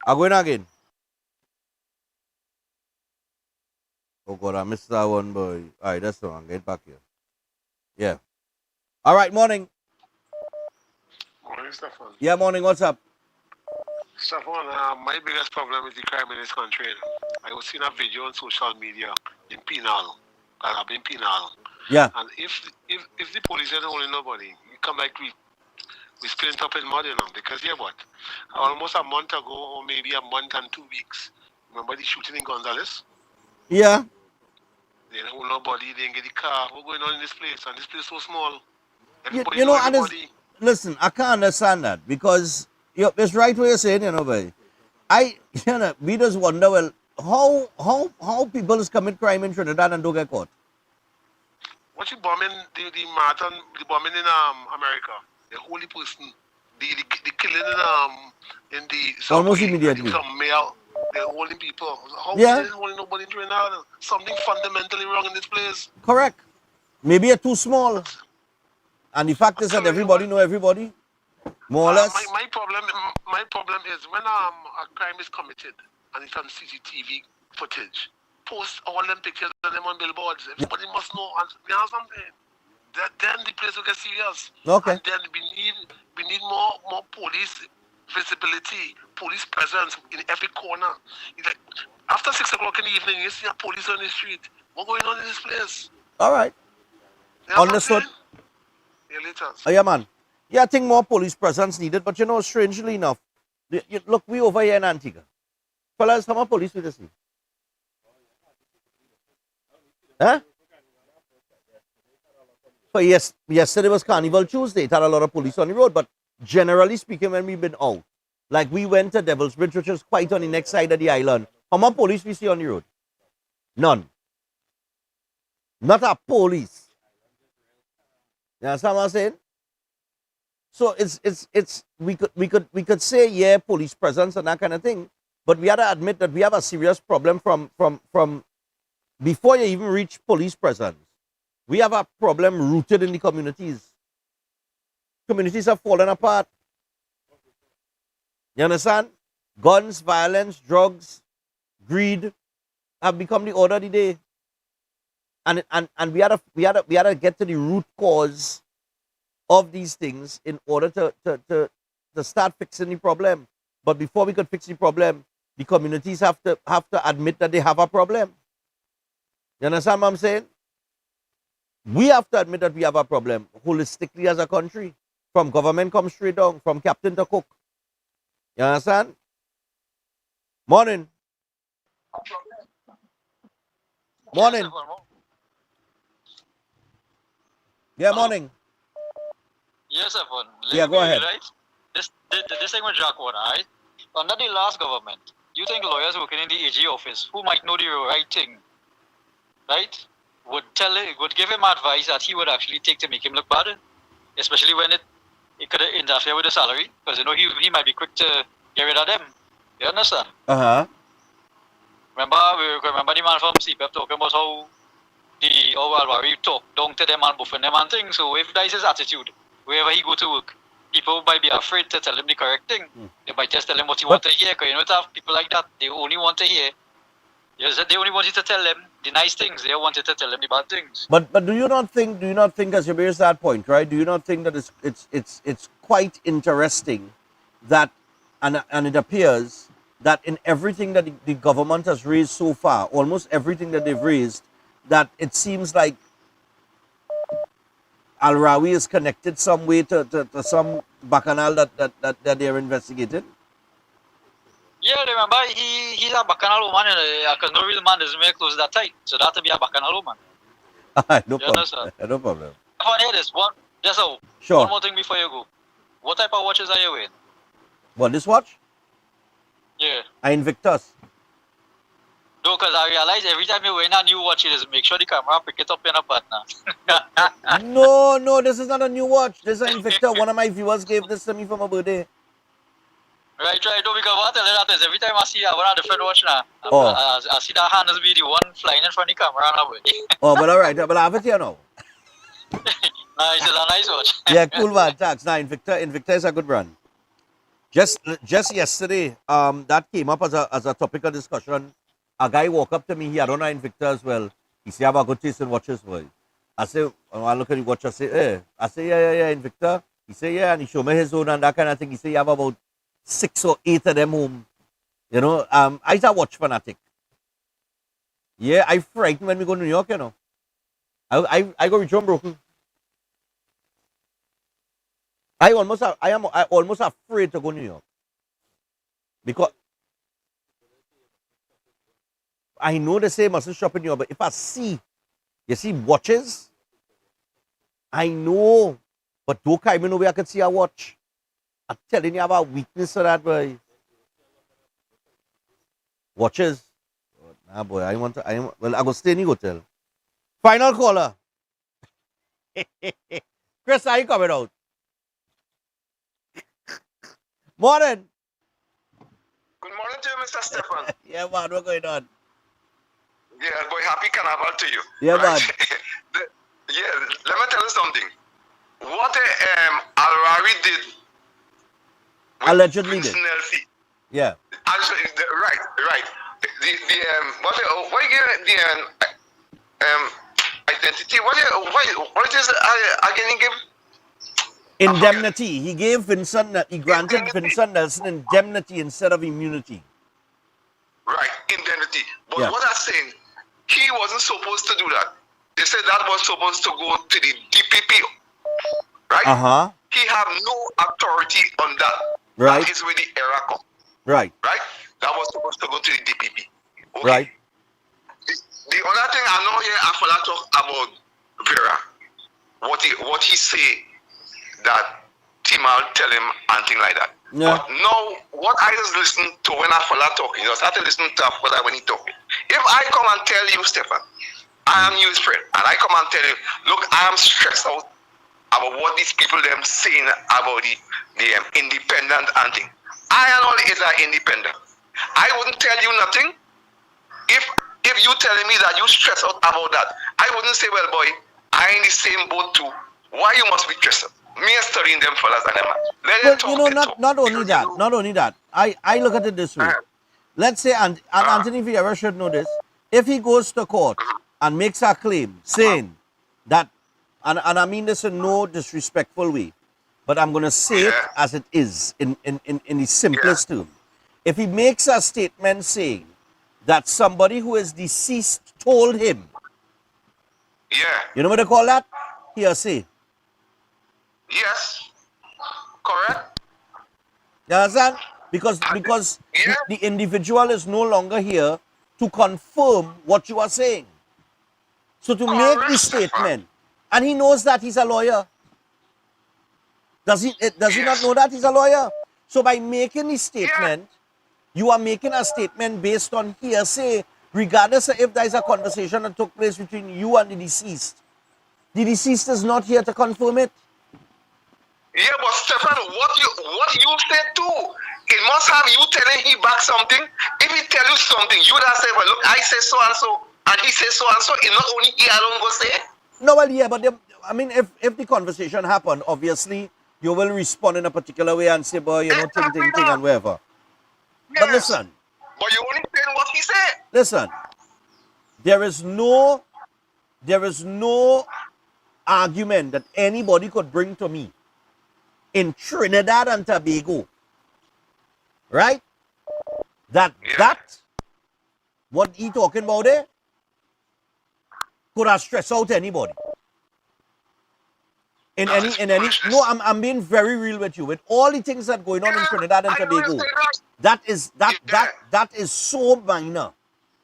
I'm going again. Oh, God, I missed that one, boy. All right, that's the one. Get back here. Yeah. All right, morning. Morning, Stefan. Yeah, morning. What's up? Stefan, my biggest problem is the crime in this country. I was seeing a video on social media in Penal. I've been Penal. Yeah. And if the police ain't holding nobody, you come like we splint up in mud, because yeah, what? Almost a month ago, or maybe a month and 2 weeks, remember the shooting in Gonzales? Yeah. They don't hold nobody, they didn't get the car. What's going on in this place? And this place is so small. Everybody You know, everybody. Listen, I can't understand that because it's right what you're saying, boy. We just wonder, well, how people commit crime in Trinidad and don't get caught? What you bombing the marathon, the bombing in America, the holy person, the killing in the Almost subway, immediately. Some male, they're holding people. How Yeah. they holding nobody in Trinidad? Something fundamentally wrong in this place. Correct. Maybe you're too small. And the fact is that everybody know everybody, more or less. My problem is when a crime is committed and it's on CCTV footage, post all them pictures of them on billboards. Everybody must know. And you know something? Then the place will get serious. Okay. And then we need more police visibility, police presence in every corner. Like, after 6 o'clock in the evening, you see a police on the street. What's going on in this place? All right. You know Understood. Yeah, later. Yeah, man. Yeah, I think more police presence needed, but strangely enough, look, we over here in Antigua. Fellas, how much police we just see? Huh? But yes, yesterday was Carnival Tuesday. It had a lot of police on the road, but generally speaking, when we've been out, like we went to Devil's Bridge, which is quite on the next side of the island. How much police we see on the road? None. Not a police. You understand what I'm saying? So we could say, yeah, police presence and that kind of thing, but we had to admit that we have a serious problem from before you even reach police presence. We have a problem rooted in the communities. Communities have fallen apart. You understand? Guns, violence, drugs, greed have become the order of the day. And we had to get to the root cause of these things in order to start fixing the problem. But before we could fix the problem, the communities have to admit that they have a problem. You understand what I'm saying? We have to admit that we have a problem holistically as a country. From government come straight down, from captain to cook. You understand? Morning. Morning. Yeah, morning. Yes, Evan. Yeah, go ahead. Right? This thing with Jack Warner, right? Under the last government, you think lawyers working in the AG office who might know the right thing, right, would give him advice that he would actually take to make him look bad, especially when it could interfere with the salary, because he might be quick to get rid of them. You understand? Remember the man from CPEP talking about how we talk down to them and buffing them and things. So if that is his attitude, wherever he go to work, people might be afraid to tell him the correct thing. They might just tell him what he want to hear, because have people like that. They only want to hear. They only want you to tell them the nice things. They don't want you to tell them the bad things. But do you not think, as you raise that point, right? Do you not think that it's quite interesting that, and it appears that in everything that the government has raised so far, almost everything that they've raised, that it seems like Al-Rawi is connected some way to some bacchanal that they're investigating? Yeah, remember, he's a bacchanal woman, because no real man doesn't make clothes that tight. So that to be a bacchanal woman. No You problem. understand? No problem. I want to hear this. Sure. One more thing before you go. What type of watches are you wearing? What, this watch? Yeah. Invictus. No, because I realize every time you wear a new watch, you just make sure the camera pick it up in a partner. No, this is not a new watch. This is an Invicta. One of my viewers gave this to me for my birthday. Right. No, because what I tell you is every time I see one of the different watch now, I see that hand be the one flying in front of the camera now. Oh, but all right. But I have it here now. Nice, it's a nice watch. Yeah, cool man. Thanks. Nah, Invicta is a good brand. Just yesterday, that came up as a topic of discussion. A guy walked up to me. He had on an Invicta as well. He said, "I have a good taste in watches, boy." I said, I look at the watch. I say, I say, yeah, Invicta. He said, yeah, and he showed me his own and that kind of thing. He said, you have about 6 or 8 of them home. You know, I's a watch fanatic. Yeah, I frightened when we go to New York, you know. I go reach home broken. I am almost afraid to go to New York. Because I know they say mustn't shop in New York, but if I see, you see watches, I know, but don't come in where I can see a watch. I'm telling you, I have a weakness for that, boy. Watches. Nah, boy, I go stay in the hotel. Final caller. Chris, are you coming out? Morning. Good morning to you, Mr. Stefan. Yeah, man, what's going on? Yeah, boy, happy Carnival to you. Yeah, man. Yeah, let me tell you something. What Al-Rawi did with Allegedly did. Nelson. Yeah. Actually, right. What identity? What is again? He give Indemnity. He granted Vincent Nelson indemnity instead of immunity. Right, indemnity. But Yeah. what I'm saying, he wasn't supposed to do that. They said that was supposed to go to the DPP. Right? He have no authority on that. Right. That is where the error come. Right. Right? That was supposed to go to the DPP. Okay. Right. The other thing I know here, I talk about Vera. What he say that Timal tell him and thing like that. Yeah. But now, what I just listen to when I talking, I started listening to Fala when he talking. If I come and tell you, Stefan, I am your friend, and I come and tell you, look, I am stressed out about what these people them saying about the independent and thing. I and all is independent. I wouldn't tell you nothing if you telling me that you stress out about that. I wouldn't say, well, boy, I in the same boat too. Why you must be stressed out? Me studying them fellas and them. Let them Well, you know, not only that. I look at it this way. Let's say, and Anthony Vieira should know this. If he goes to court and makes a claim saying that, and I mean this in no disrespectful way, but I'm going to say it as it is in the simplest term. If he makes a statement saying that somebody who is deceased told him, you know what they call that? Hearsay. Yes. Correct. You understand? Because the individual is no longer here to confirm what you are saying. So to make the statement, and he knows that he's a lawyer. Does he not know that he's a lawyer? So by making the statement, you are making a statement based on hearsay, regardless of if there is a conversation that took place between you and the deceased. The deceased is not here to confirm it. Yeah, but Stefan, what you said too, it must have you telling he back something. If he tell you something, you would have said, well, look, I say so and so, and he says so and so. It's not only he alone go say. No, well, yeah, but I mean, if the conversation happened, obviously you will respond in a particular way and say, boy, you know, ting, and whatever. Yes. But listen. But you only saying what he said. Listen, there is no argument that anybody could bring to me in Trinidad and Tobago, right? that what he talking about there could have stressed out anybody. In any no, I'm being very real with you. With all the things that going on in Trinidad and Tobago, that is so minor.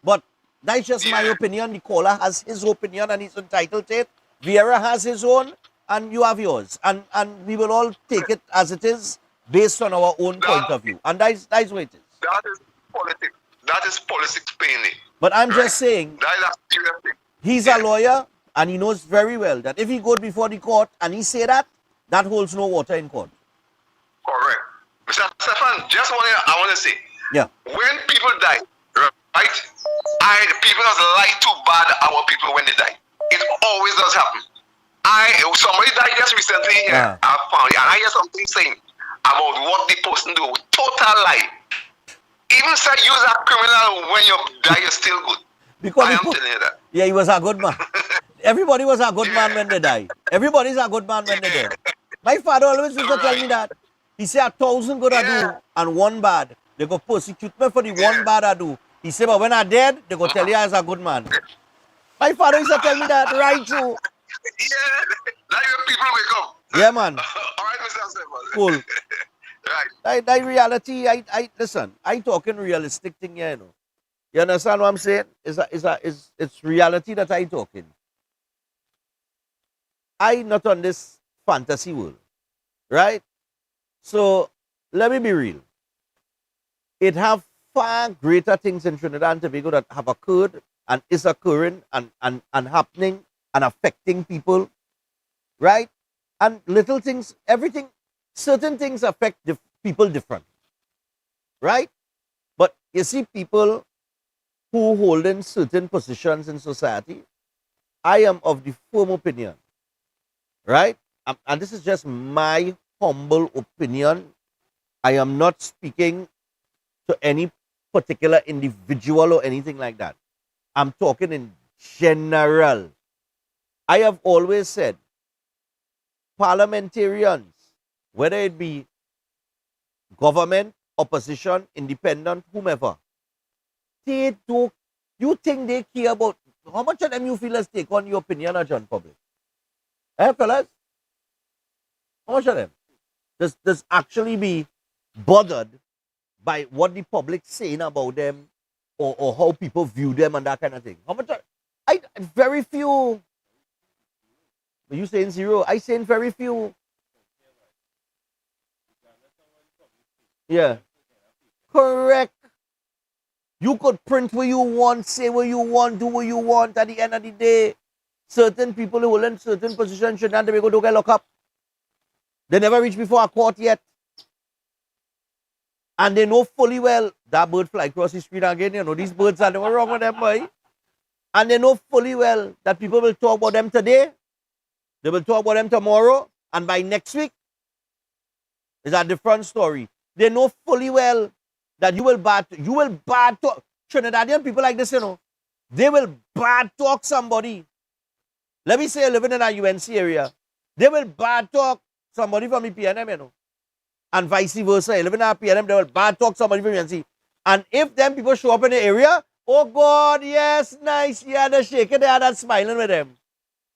But that's just my opinion. The caller has his opinion and he's entitled to it. Vieira has his own and you have yours. And we will all take it as it is based on our own point of view. And that's what it is. That is politics. That is politics paying. But I'm just saying, that is a serious thing. He's a lawyer and he knows very well that if he goes before the court and he say that holds no water in court. Correct. Mr. Stefan, just I want to say, when people die, right, people just lie too bad about people when they die. It always does happen. Somebody died just recently here, I found it, and I hear something saying about what the person do. Total lie. Even said you are a criminal when you die, you're still good. Because I am telling you that. Yeah, he was a good man. Everybody was a good man when they die. Everybody's a good man when they die. My father always used to tell me that. He said 1,000 good I do and 1 bad. They go persecute me for the 1 bad I do. He said, but when I dead, they go tell you I was a good man. My father used to tell me that right through. Now your people wake up. Yeah, man. All right, Mr. Stefan. Cool. Right. That reality, listen, I talking realistic thing here, you know. You understand what I'm saying? It's reality that I talking. I not on this fantasy world, right? So let me be real. It have far greater things in Trinidad and Tobago that have occurred and is occurring and happening and affecting people, right? And little things, everything, certain things affect people different, right? But you see people who hold in certain positions in society, I am of the firm opinion, right? And this is just my humble opinion. I am not speaking to any particular individual or anything like that. I'm talking in general. I have always said, parliamentarians, whether it be government, opposition, independent, whomever, they do, you think they care about, how much of them you feel as take on your opinion or John public? Eh, fellas? How much of them? Does actually be bothered by what the public saying about them or how people view them and that kind of thing? How much? Very few. Are you saying zero? I saying very few. Yeah. Correct. You could print where you want, say what you want, do what you want. At the end of the day, certain people who hold in certain positions should not be able to get locked up. They never reach before a court yet. And they know fully well that bird fly across the street again. You know, these birds are never wrong with them, boy. And they know fully well that people will talk about them today. They will talk about them tomorrow. And by next week, it's a different story. They know fully well that you will bad talk. Trinidadian people like this, you know, they will bad talk somebody. Let me say you're living in a UNC area. They will bad talk somebody from the PNM, you know. And vice versa. You live in a PNM, they will bad talk somebody from UNC. And if them people show up in the area, oh God, yes, nice, yeah, they're shaking their head and smiling with them.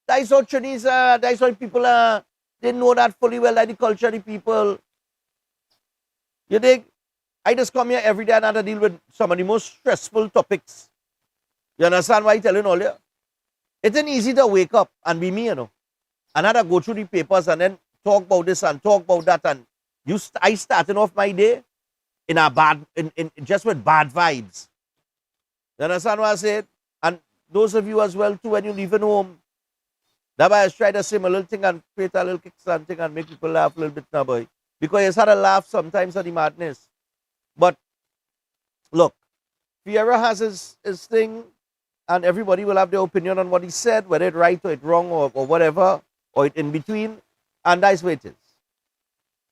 That's how Chinese are, that's how people are. They know that fully well, like the culture of the people. You dig? I just come here every day and have to deal with some of the most stressful topics. You understand why I'm telling all you? It isn't easy to wake up and be me, you know. And I have to go through the papers and then talk about this and talk about that. And I starting off my day in a bad, just with bad vibes. You understand what I said? And those of you as well too, when you're leaving home, that's why I try to say my little thing and create a little kickstand thing and make people laugh a little bit now, boy. Because it's had a laugh sometimes at the madness. But look, Vieira has his thing, and everybody will have their opinion on what he said, whether it's right or it's wrong or whatever, or it's in between, and that's where it is.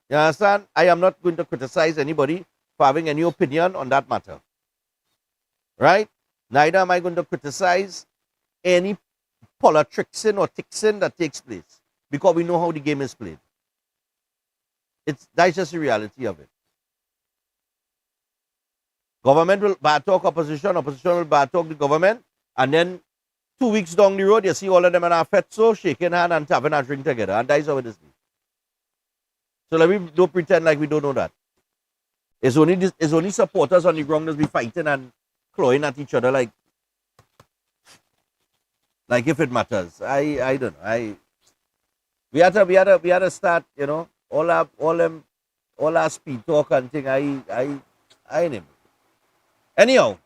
You understand? I am not going to criticize anybody for having any opinion on that matter. Right? Neither am I going to criticize any politrixing or tixing that takes place, because we know how the game is played. That's just the reality of it. Government will bad talk opposition, opposition will bad talk the government, and then 2 weeks down the road, you see all of them in a fetso, shaking hand and having a drink together. And that is how it is. So let me don't pretend like we don't know that. It's only supporters on the ground that be fighting and clawing at each other like if it matters. I don't know. We had to start, you know, all our speed talk and thing. I ain't him. Anyhow,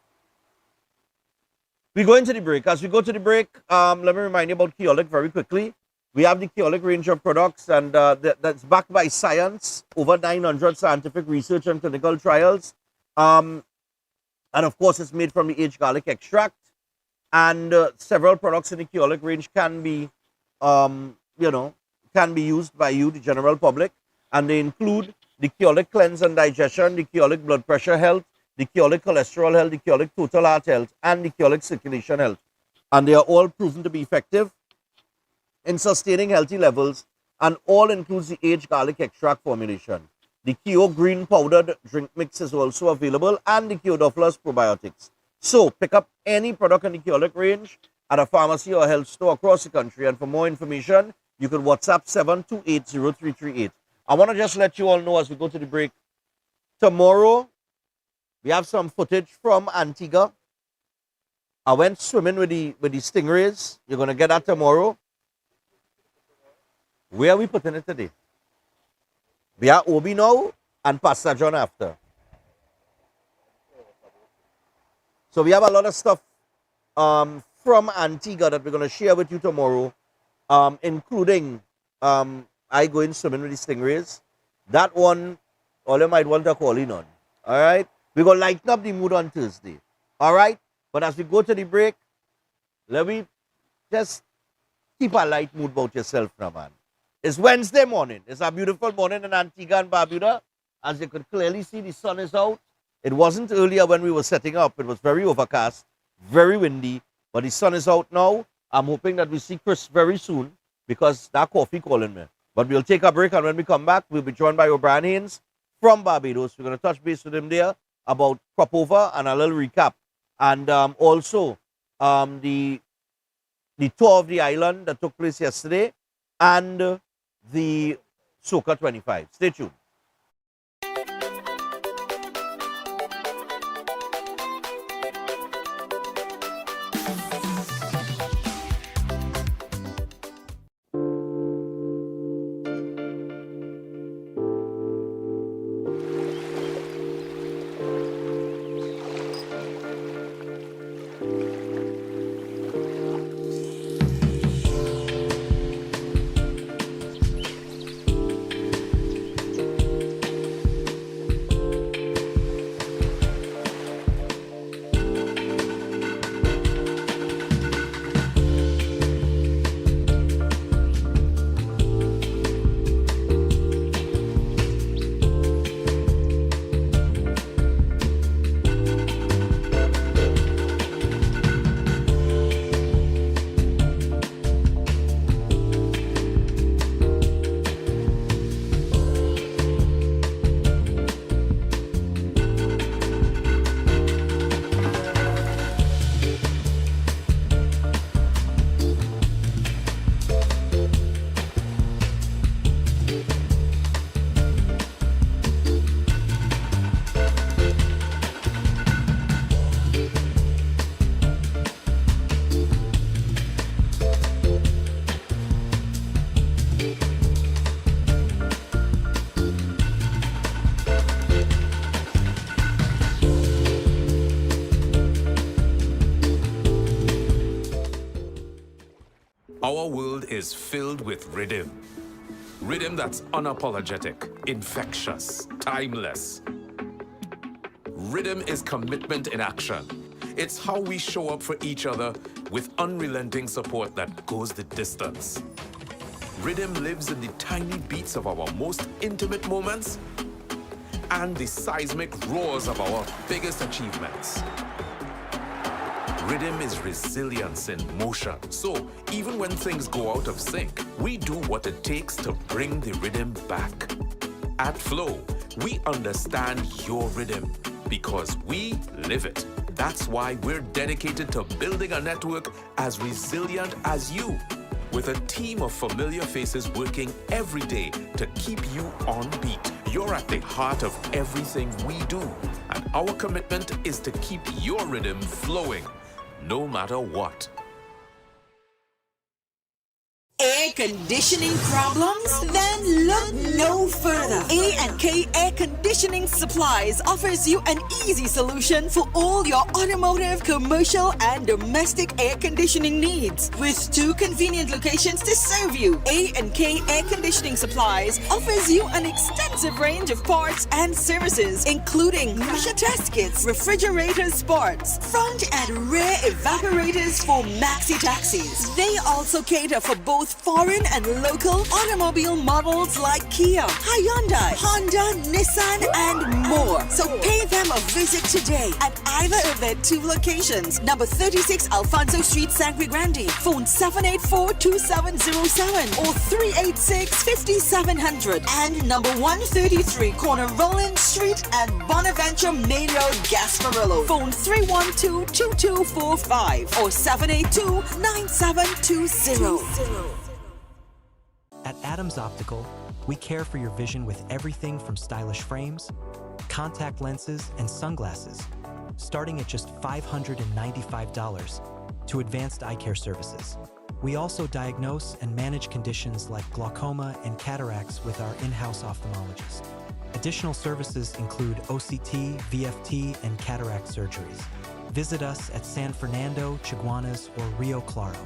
we go into the break. As we go to the break, let me remind you about Keolic very quickly. We have the Keolic range of products, and that's backed by science, over 900 scientific research and clinical trials. And of course, it's made from the aged garlic extract. And several products in the Keolic range can be, can be used by you, the general public. And they include the Keolic cleanse and digestion, the Keolic blood pressure health, the Keolic cholesterol health, the Keolic total heart health, and the Keolic circulation health. And they are all proven to be effective in sustaining healthy levels, and all includes the aged garlic extract formulation. The Keo green powdered drink mix is also available, and the Keo Plus probiotics. So pick up any product in the Keolic range at a pharmacy or health store across the country, and for more information, you can WhatsApp 7280338. I want to just let you all know as we go to the break, tomorrow we have some footage from Antigua. I went swimming with the stingrays. You're going to get that tomorrow. Where are we putting it today? We are Obi now and Pastor John after. So we have a lot of stuff from Antigua that we're going to share with you tomorrow, including I going swimming with the stingrays. That one, all you might want to call in on. All right? We're going to lighten up the mood on Thursday. All right? But as we go to the break, let me just keep a light mood about yourself now, man. It's Wednesday morning. It's a beautiful morning in Antigua and Barbuda. As you could clearly see, the sun is out. It wasn't earlier when we were setting up. It was very overcast, very windy, but the sun is out now. I'm hoping that we see Chris very soon because that coffee calling me. But we'll take a break, and when we come back, we'll be joined by O'Brien Haynes from Barbados. We're going to touch base with him there about Cropover and a little recap. And also the tour of the island that took place yesterday and the Soca 25. Stay tuned. Our world is filled with rhythm. Rhythm that's unapologetic, infectious, timeless. Rhythm is commitment in action. It's how we show up for each other with unrelenting support that goes the distance. Rhythm lives in the tiny beats of our most intimate moments and the seismic roars of our biggest achievements. Rhythm is resilience in motion. So even when things go out of sync, we do what it takes to bring the rhythm back. At Flow, we understand your rhythm because we live it. That's why we're dedicated to building a network as resilient as you, with a team of familiar faces working every day to keep you on beat. You're at the heart of everything we do, and our commitment is to keep your rhythm flowing, no matter what. Air conditioning problems? Then look no further. A&K Air Conditioning Supplies offers you an easy solution for all your automotive, commercial, and domestic air conditioning needs. With 2 convenient locations to serve you, A&K Air Conditioning Supplies offers you an extensive range of parts and services, including pressure test kits, refrigerator parts, front and rear evaporators for maxi taxis. They also cater for both foreign and local automobile models like Kia, Hyundai, Honda, Nissan, and more. So pay them a visit today at either of their 2 locations. Number 36 Alfonso Street, Sangre Grande. Phone 784-2707 or 386-5700. And number 133 Corner Roland Street and Bonaventure Main Road, Gasparillo. Phone 312-2245 or 782-9720. At Adams Optical, we care for your vision with everything from stylish frames, contact lenses, and sunglasses, starting at just $595, to advanced eye care services. We also diagnose and manage conditions like glaucoma and cataracts with our in-house ophthalmologist. Additional services include OCT, VFT, and cataract surgeries. Visit us at San Fernando, Chaguanas, or Rio Claro.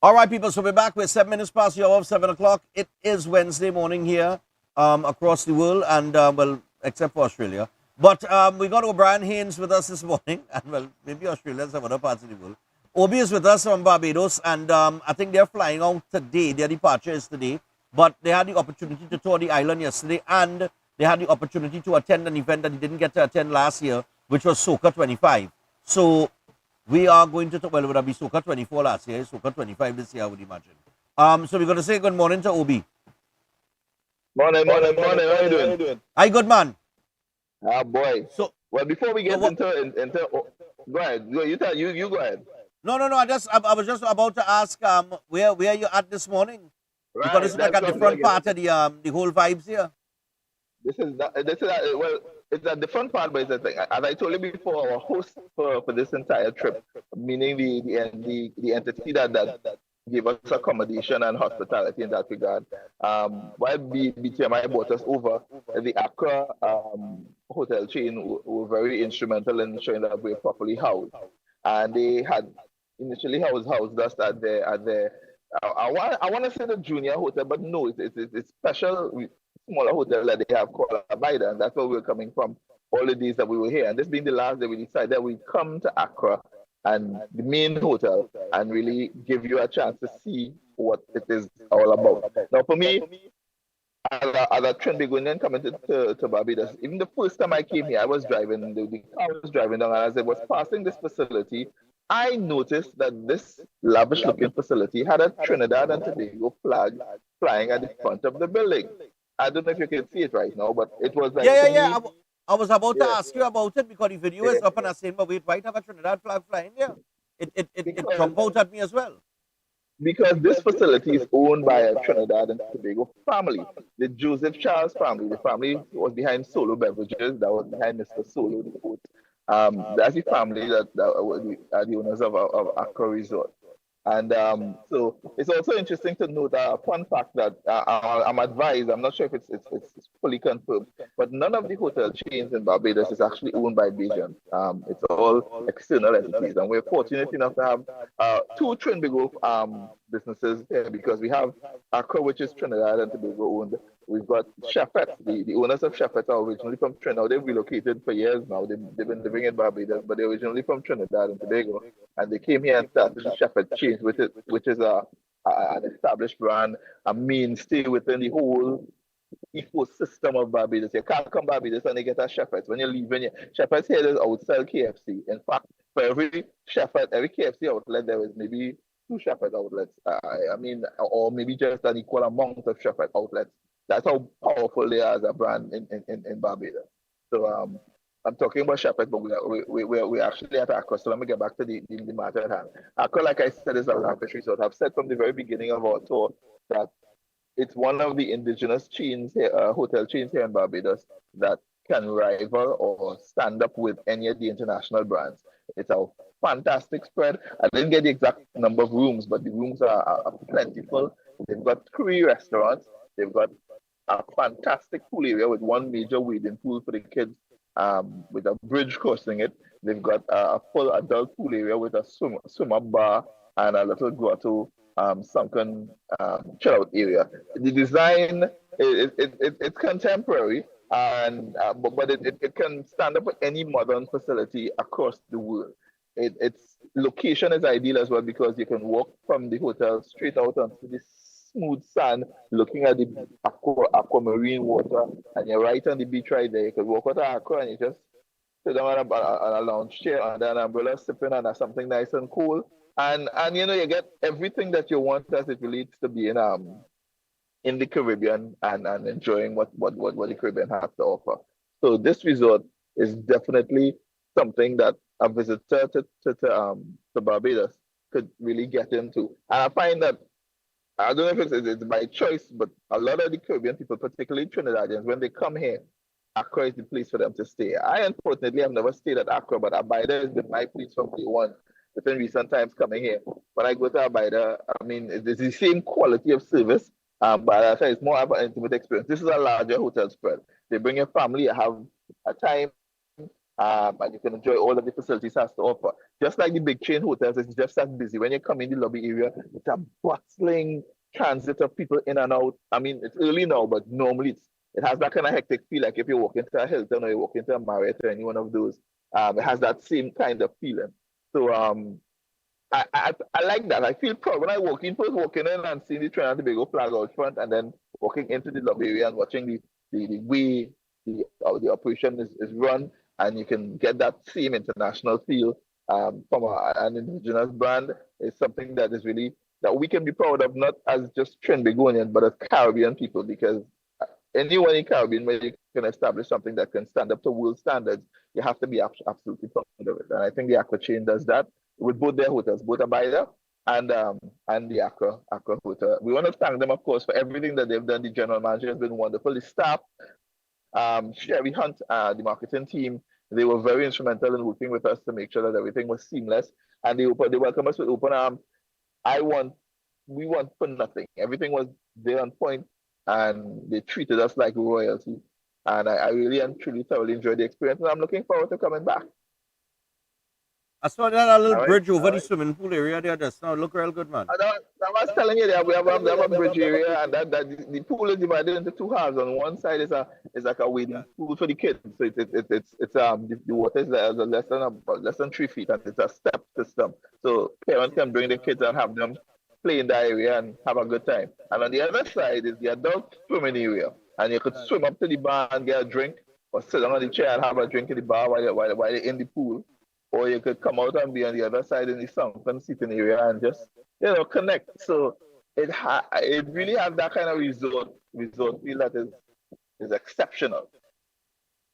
All right, people, so we're back. We're 7 minutes past the hour of 7 o'clock. It is Wednesday morning here across the world, and, well, except for Australia. But we got O'Brien Haynes with us this morning, and, well, maybe Australia and some other parts of the world. Obi is with us from Barbados, and I think they're flying out today. Their departure is today, but they had the opportunity to tour the island yesterday, and they had the opportunity to attend an event that they didn't get to attend last year, which was Soca 25. So we are going to talk, well, it would have been Soca 24 last year, Soca 25 this year, I would imagine. So we're going to say good morning to Obi. Morning. How you doing? Hi, good man. Ah, boy. So, well, before we get into go ahead. You go ahead. No. I was just about to ask where you at this morning, Right, because it's like a different part of the whole vibes here. Well, it's a different part, but it's a thing. As I told you before, our host for this entire trip, meaning the entity that gave us accommodation and hospitality in that regard, while BTMI brought us over, the Accra hotel chain were very instrumental in ensuring that we were properly housed. And they had initially housed us at the I want to say the junior hotel, but no, it's special smaller hotel that they have called Abida, and that's where we were coming from all the days that we were here. And this being the last day, we decided that we'd come to Accra and the main hotel and really give you a chance to see what it is all about. Now, for me, as a Trinbagonian coming to Barbados, even the first time I came here, I was driving, the car was driving down, and as I was passing this facility, I noticed that this lavish-looking facility had a Trinidad and Tobago flag flying at the front of the building. I don't know if you can see it right now, but it was like... Yeah. I was about to ask you about it, because the video is up and I saying, but wait, why have a Trinidad flag flying there? It jumped out at me as well. Because this facility is owned by a Trinidad and Tobago family, the Joseph Charles family. The family was behind Solo Beverages, that was behind Mr. Solo, the court. That's the family that are the owners of Accra Resort. And so it's also interesting to note a fun fact that I'm advised, I'm not sure if it's fully confirmed, but none of the hotel chains in Barbados is actually owned by Bajans. It's all external entities, and we're fortunate enough to have 2 Trinbago businesses here, because we have Accra, which is Trinidad and Tobago owned. We've got Chefette. The owners of Chefette are originally from Trinidad. They've relocated for years now. They've been living in Barbados, but they're originally from Trinidad and Tobago. And they came here and started the Chefette chain, which is an established brand, a mainstay within the whole ecosystem of Barbados. You can't come Barbados and you get a Shepherd's. When you're leaving, Shepherd's here is outside KFC. In fact, for every Shepherd, every KFC outlet, there is maybe 2 Shepherd outlets. I mean, or maybe just an equal amount of Shepherd outlets. That's how powerful they are as a brand in Barbados. So I'm talking about Shepherd, but we actually at Accra. So let me get back to the matter at hand. Accra, like I said, is a lavish resort. I've said from the very beginning of our tour that it's one of the indigenous chains here, hotel chains here in Barbados that can rival or stand up with any of the international brands. It's a fantastic spread. I didn't get the exact number of rooms, but the rooms are plentiful. They've got 3 restaurants. They've got a fantastic pool area with 1 major wading pool for the kids, with a bridge crossing it. They've got a full adult pool area with a swim-up bar and a little grotto, sunken chill out area. The design it's contemporary, and but it can stand up with any modern facility across the world. Its location is ideal as well because you can walk from the hotel straight out onto the smooth sand, looking at the aquamarine water, and you're right on the beach right there. You can walk out of Accra and you just sit down on a lounge chair under an umbrella, sipping on something nice and cool. And you know, you get everything that you want as it relates to being in the Caribbean and enjoying what the Caribbean has to offer. So this resort is definitely something that a visitor to Barbados could really get into. And I find that, I don't know if it's by choice, but a lot of the Caribbean people, particularly Trinidadians, when they come here, Accra is the place for them to stay. I unfortunately have never stayed at Accra, but Abida has been my place from day one within recent times coming here. When I go to Abida, I mean, it's the same quality of service, but I say it's more of an intimate experience. This is a larger hotel spread. They bring your family, you have a time, and you can enjoy all of the facilities has to offer. Just like the big chain hotels, it's just as busy. When you come in the lobby area, it's a bustling transit of people in and out. I mean, it's early now, but normally it has that kind of hectic feel, like if you walk into a Hilton or you walk into a Marriott or any one of those. It has that same kind of feeling. So I like that. I feel proud when I walking in and seeing the Trinidad and Tobago flag out front, and then walking into the lobby area and watching the way the operation is run, and you can get that same international feel from an indigenous brand, is something that is really, that we can be proud of, not as just Trinbagonian, but as Caribbean people, because anyone in Caribbean, where you can establish something that can stand up to world standards, you have to be absolutely proud of it. And I think the Accra chain does that with both their hotels, both Abida and the Accra Hotel. We want to thank them, of course, for everything that they've done. The general manager has been wonderful. The staff, Sherry Hunt, the marketing team, they were very instrumental in working with us to make sure that everything was seamless. And they welcomed us with open arms. We want for nothing. Everything was there on point, and they treated us like royalty. And I really and truly thoroughly enjoyed the experience, and I'm looking forward to coming back. I saw that little bridge over the swimming pool area there. That's now look real good, man. I was telling you that we have a bridge area, and that the pool is divided into 2 halves. On one side is like a wading pool for the kids. So it's the water is less than 3 feet, and it's a step system. So parents can bring the kids and have them play in that area and have a good time. And on the other side is the adult swimming area, and you could swim up to the bar and get a drink, or sit down on the chair and have a drink in the bar while you're in the pool. Or you could come out and be on the other side in the sunken seating area and just, connect. So it really has that kind of resort feel that is exceptional.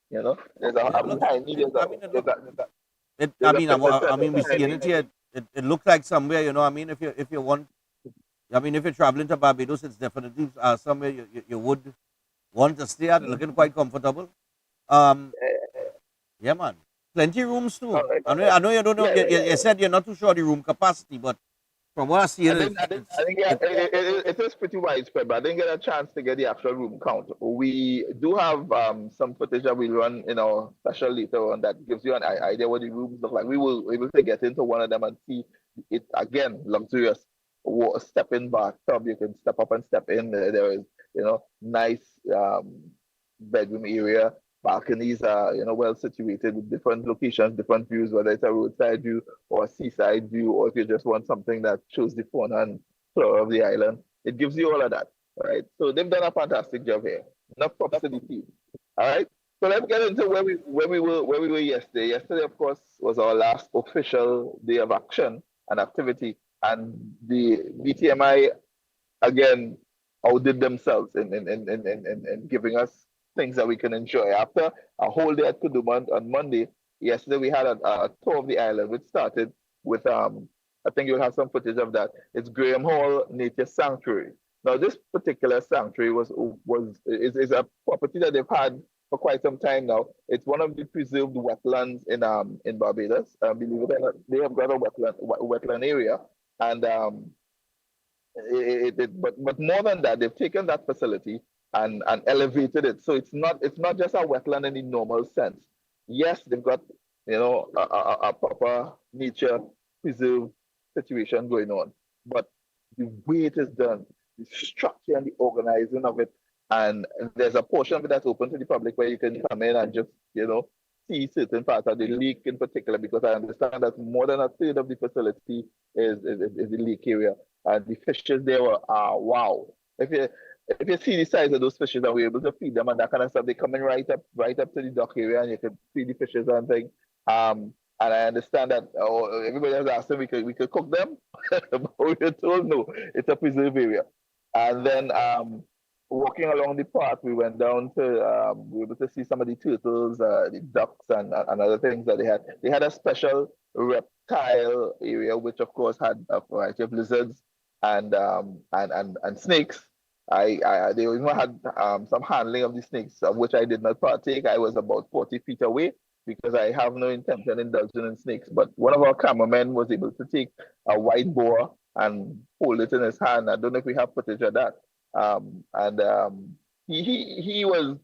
There's we see it here. It looks like somewhere, if you want, if you're traveling to Barbados, it's definitely somewhere you would want to stay at, looking quite comfortable. Yeah, man. Plenty rooms too. I know you don't know. You said you're not too sure the room capacity, but from what I see, I think it is pretty widespread, but I didn't get a chance to get the actual room count. We do have some footage that we run in our special later on that gives you an idea what the rooms look like. We will able to get into one of them and see it again, luxurious. Step-in bathtub, you can step up and step in. There is, nice bedroom area. Balconies are, well situated with different locations, different views, whether it's a roadside view or a seaside view, or if you just want something that shows the fauna and flora of the island. It gives you all of that, right? So they've done a fantastic job here. Enough props to the team. All right. So let's get into where we were yesterday. Yesterday, of course, was our last official day of action and activity, and the BTMI again outdid themselves in giving us things that we can enjoy. After a whole day at Kuduma on Monday, yesterday we had a tour of the island, which started with I think you'll have some footage of that. It's Graham Hall Nature Sanctuary. Now this particular sanctuary is a property that they've had for quite some time now. It's one of the preserved wetlands in Barbados. Believe it or not, they have got a wetland area, and but more than that, they've taken that facility and elevated it. So it's not just a wetland in the normal sense. Yes, they've got a proper nature preserve situation going on, but the way it is done, the structure and the organizing of it, and there's a portion of it that's open to the public where you can come in and just see certain parts of the lake in particular, because I understand that more than a third of the facility is the lake area. And the fishes there were wow. If you see the size of those fishes and we're able to feed them and that kind of stuff, they come in right up to the dock area and you can feed the fishes and things. And I understand that everybody has asked them we could cook them, but we were told no, it's a preserve area. And then walking along the path, we went down to we were able to see some of the turtles, the ducks, and other things that they had. They had a special reptile area, which of course had a variety of lizards and snakes. They even had some handling of the snakes, of which I did not partake. I was about 40 feet away because I have no intention in indulging in snakes. But one of our cameramen was able to take a white boar and hold it in his hand. I don't know if we have footage of that. He was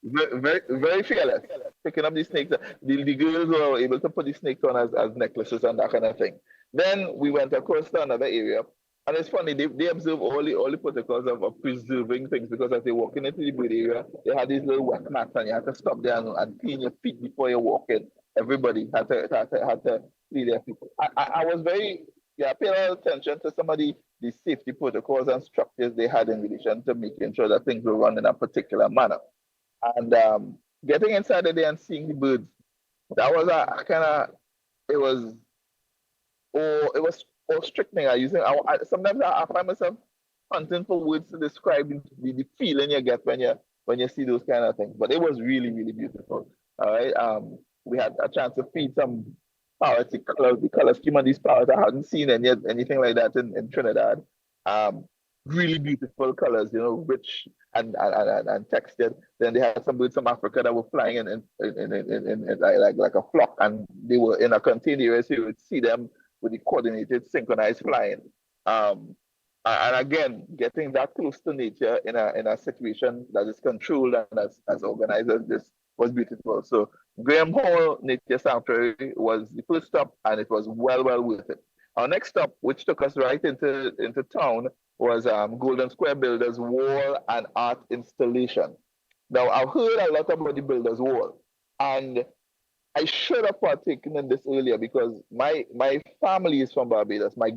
very, very fearless, picking up the snakes. The girls were able to put the snakes on as necklaces and that kind of thing. Then we went across to another area. And it's funny, they observe all the protocols of preserving things, because as they're walking into the bird area, they had these little wet mats and you had to stop there and clean your feet before you walk in. Everybody had to clean their feet. I was very, paying a lot of attention to some of the safety protocols and structures they had in relation to making sure that things were run in a particular manner. And getting inside of there and seeing the birds, that was a kind of, it was constricting. Sometimes I find myself hunting for words to describe the feeling you get when you see those kind of things. But it was really, really beautiful. All right. We had a chance to feed some parrots. The color scheme on these parrots, I hadn't seen anything like that in Trinidad. Really beautiful colors, rich and textured. Then they had some birds from Africa that were flying in like a flock, and they were in a contained area, so you would see them with the coordinated, synchronized flying. And again, getting that close to nature in a situation that is controlled and as organized as this was beautiful. So Graham Hall Nature Sanctuary was the first stop, and it was well worth it. Our next stop, which took us right into town, was Golden Square Builders Wall and Art Installation. Now, I've heard a lot about the Builders Wall, and I should have partaken in this earlier because my family is from Barbados. My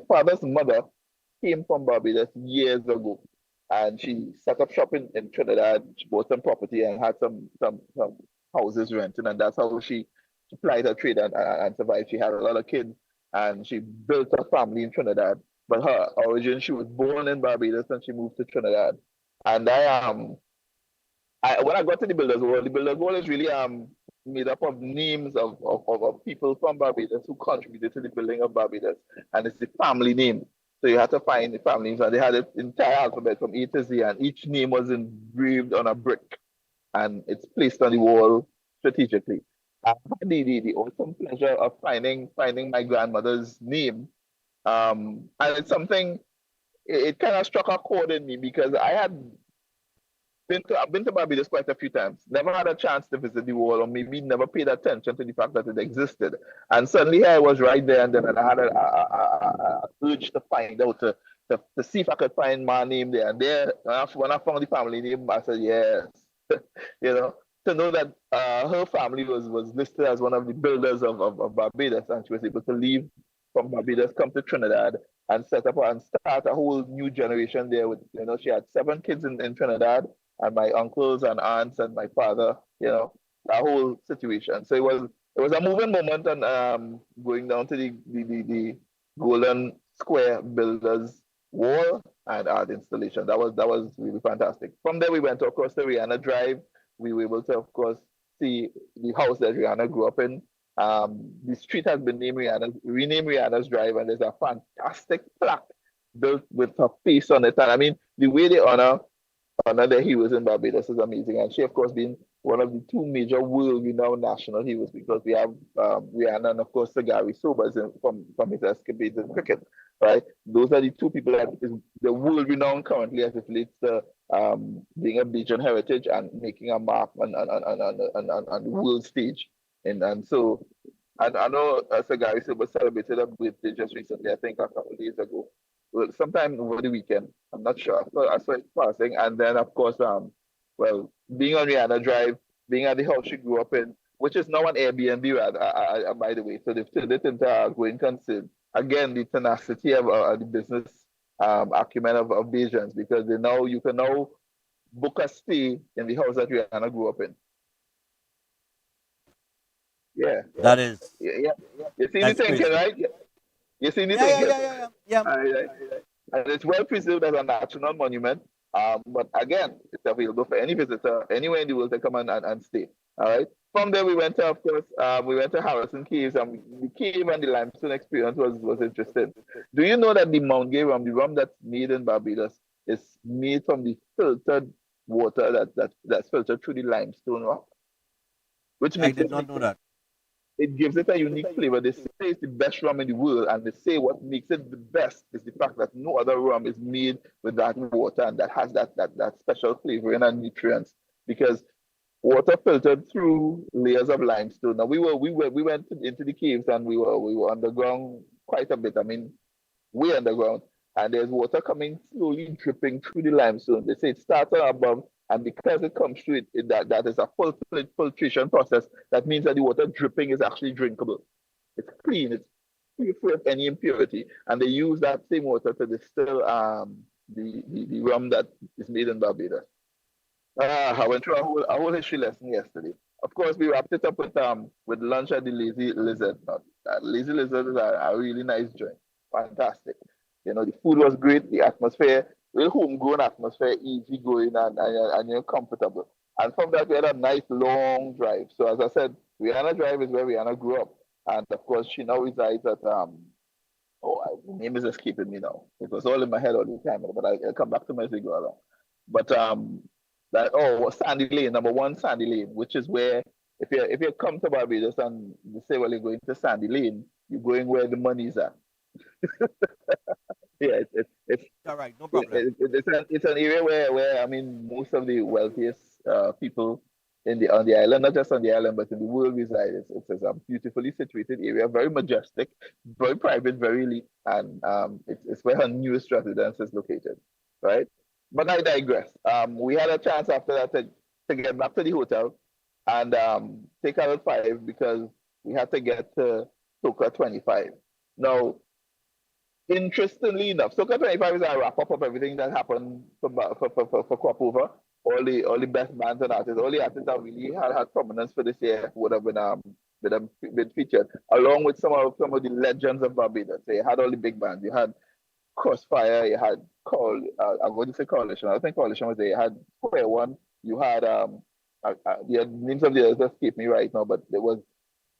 father's mother came from Barbados years ago, and she set up shop in Trinidad. She bought some property and had some houses renting, and that's how she plied her trade and survived. She had a lot of kids, and she built a family in Trinidad. But her origin, she was born in Barbados and she moved to Trinidad. And when I got to the Builders Wall is really made up of names of people from Barbados who contributed to the building of Barbados, and it's the family name. So you had to find the family names, and they had an entire alphabet from A to Z, and each name was engraved on a brick, and it's placed on the wall strategically. I had the awesome pleasure of finding my grandmother's name, and it's something. It kind of struck a chord in me because I've been to Barbados quite a few times. Never had a chance to visit the wall, or maybe never paid attention to the fact that it existed. And suddenly here I was right there, and then I had a urge to find out to see if I could find my name there. And there, when I found the family name, I said yes. To know that her family was listed as one of the builders of Barbados, and she was able to leave from Barbados, come to Trinidad, and set up and start a whole new generation there. With she had 7 kids in Trinidad, and my uncles and aunts and my father. That whole situation. So it was a moving moment, and going down to the Golden Square Builders Wall and art installation. That was really fantastic. From there, we went across the Rihanna Drive. We were able to, of course, see the house that Rihanna grew up in. The street has been renamed Rihanna's Drive, and there's a fantastic plaque built with her face on it. And I mean, the way they honor the heroes in Barbados is amazing. And she, of course, being one of the 2 major world-renowned national heroes, because we have Rihanna and, of course, Sir Gary Sobers from his escapades in cricket, right? Those are the 2 people that is the world-renowned currently as it relates to being a Bajan heritage and making a mark on the world stage. And so I know Sir Gary Sobers celebrated a birthday just recently, I think a couple of days ago. Well, sometime over the weekend. I'm not sure. I saw it passing. And then, of course, being on Rihanna Drive, being at the house she grew up in, which is now an Airbnb, by the way. So they've turned it into a going concern. Again, the tenacity of the business acumen of Bajans, because you can now book a stay in the house that Rihanna grew up in. Yeah. That is. Yeah. You see the thinking, right? You see the thinking? Yeah. And it's well preserved as a national monument. But again, it's available for any visitor anywhere in the world to come and stay. All right. From there, we went to, of course, Harrison Caves, and the cave and the limestone experience was interesting. Do you know that the Mount Gay rum, the rum that's made in Barbados, is made from the filtered water that's filtered through the limestone rock? Which makes I did not know that. It gives it a unique flavor. They say it's the best rum in the world, and they say what makes it the best is the fact that no other rum is made with that water and that has that special flavoring and nutrients, because water filtered through layers of limestone. Now we went into the caves, and we were underground quite a bit. I mean, way underground, and there's water coming slowly dripping through the limestone. They say it starts above, and because it comes through that is a full filtration process. That means that the water dripping is actually drinkable. It's clean. It's free of any impurity, and they use that same water to distill the rum that is made in Barbados. I went through a whole history lesson yesterday. Of course, we wrapped it up with lunch at the Lazy Lizard. Lazy Lizard is a really nice joint. Fantastic. The food was great, the atmosphere, real homegrown atmosphere, easy going and you're comfortable. And from that, we had a nice long drive. So as I said, Rihanna Drive is where Rihanna grew up. And of course, she now resides at, the name is escaping me now. It was all in my head all the time, but I'll come back to my figure. But Sandy Lane, number 1 Sandy Lane, which is where, if you come to Barbados and you say, well, you're going to Sandy Lane, you're going where the money's at. Yeah, it's all right, no problem. It's an area where I mean, most of the wealthiest people on the island, not just on the island, but in the world reside. It's a beautifully situated area, very majestic, very private, very elite, and it's where her newest residence is located, right? But I digress. We had a chance after that to get back to the hotel and take out 5 because we had to get to Soca 25. Now, interestingly enough, Soca 25 is a wrap up of everything that happened for Cropover. All the best bands and artists, all the artists that really had prominence for this year would have been featured, along with some of the legends of Barbados. So you had all the big bands. You had Crossfire. You had I'm going to say Coalition. I think Coalition was there. You had Square One. You had the names of the others escape me right now, but it was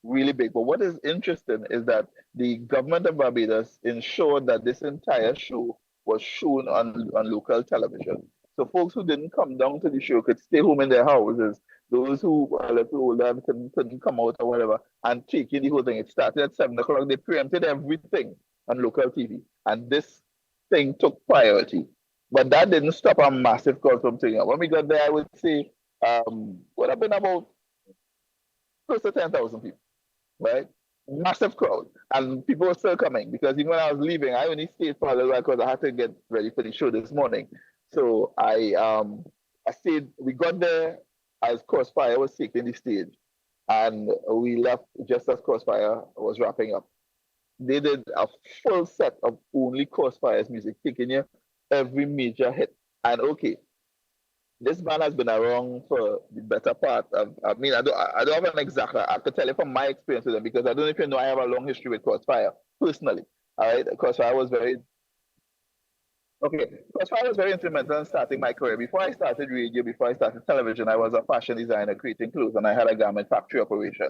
really big. But what is interesting is that the government of Barbados ensured that this entire show was shown on local television. So folks who didn't come down to the show could stay home in their houses. Those who were a little older couldn't come out or whatever and take in the whole thing. It started at 7 o'clock. They preempted everything on local TV. And this thing took priority. But that didn't stop a massive crowd from taking up. When we got there, I would say, would have been about close to 10,000 people, right? Massive crowd. And people were still coming because even when I was leaving, I only stayed for a little while because I had to get ready for the show this morning. So I stayed, we got there as Crossfire was taking the stage, and we left just as Crossfire was wrapping up. they did a full set of only Crossfire's music, taking you every major hit. And okay, this band has been around for the better part of, I mean, I don't have an exact, I could tell you from my experience with them because I don't know if you know, I have a long history with Crossfire personally. All right, Crossfire was very, okay, Crossfire was very instrumental in starting my career. Before I started radio, before I started television, I was a fashion designer creating clothes and I had a garment factory operation.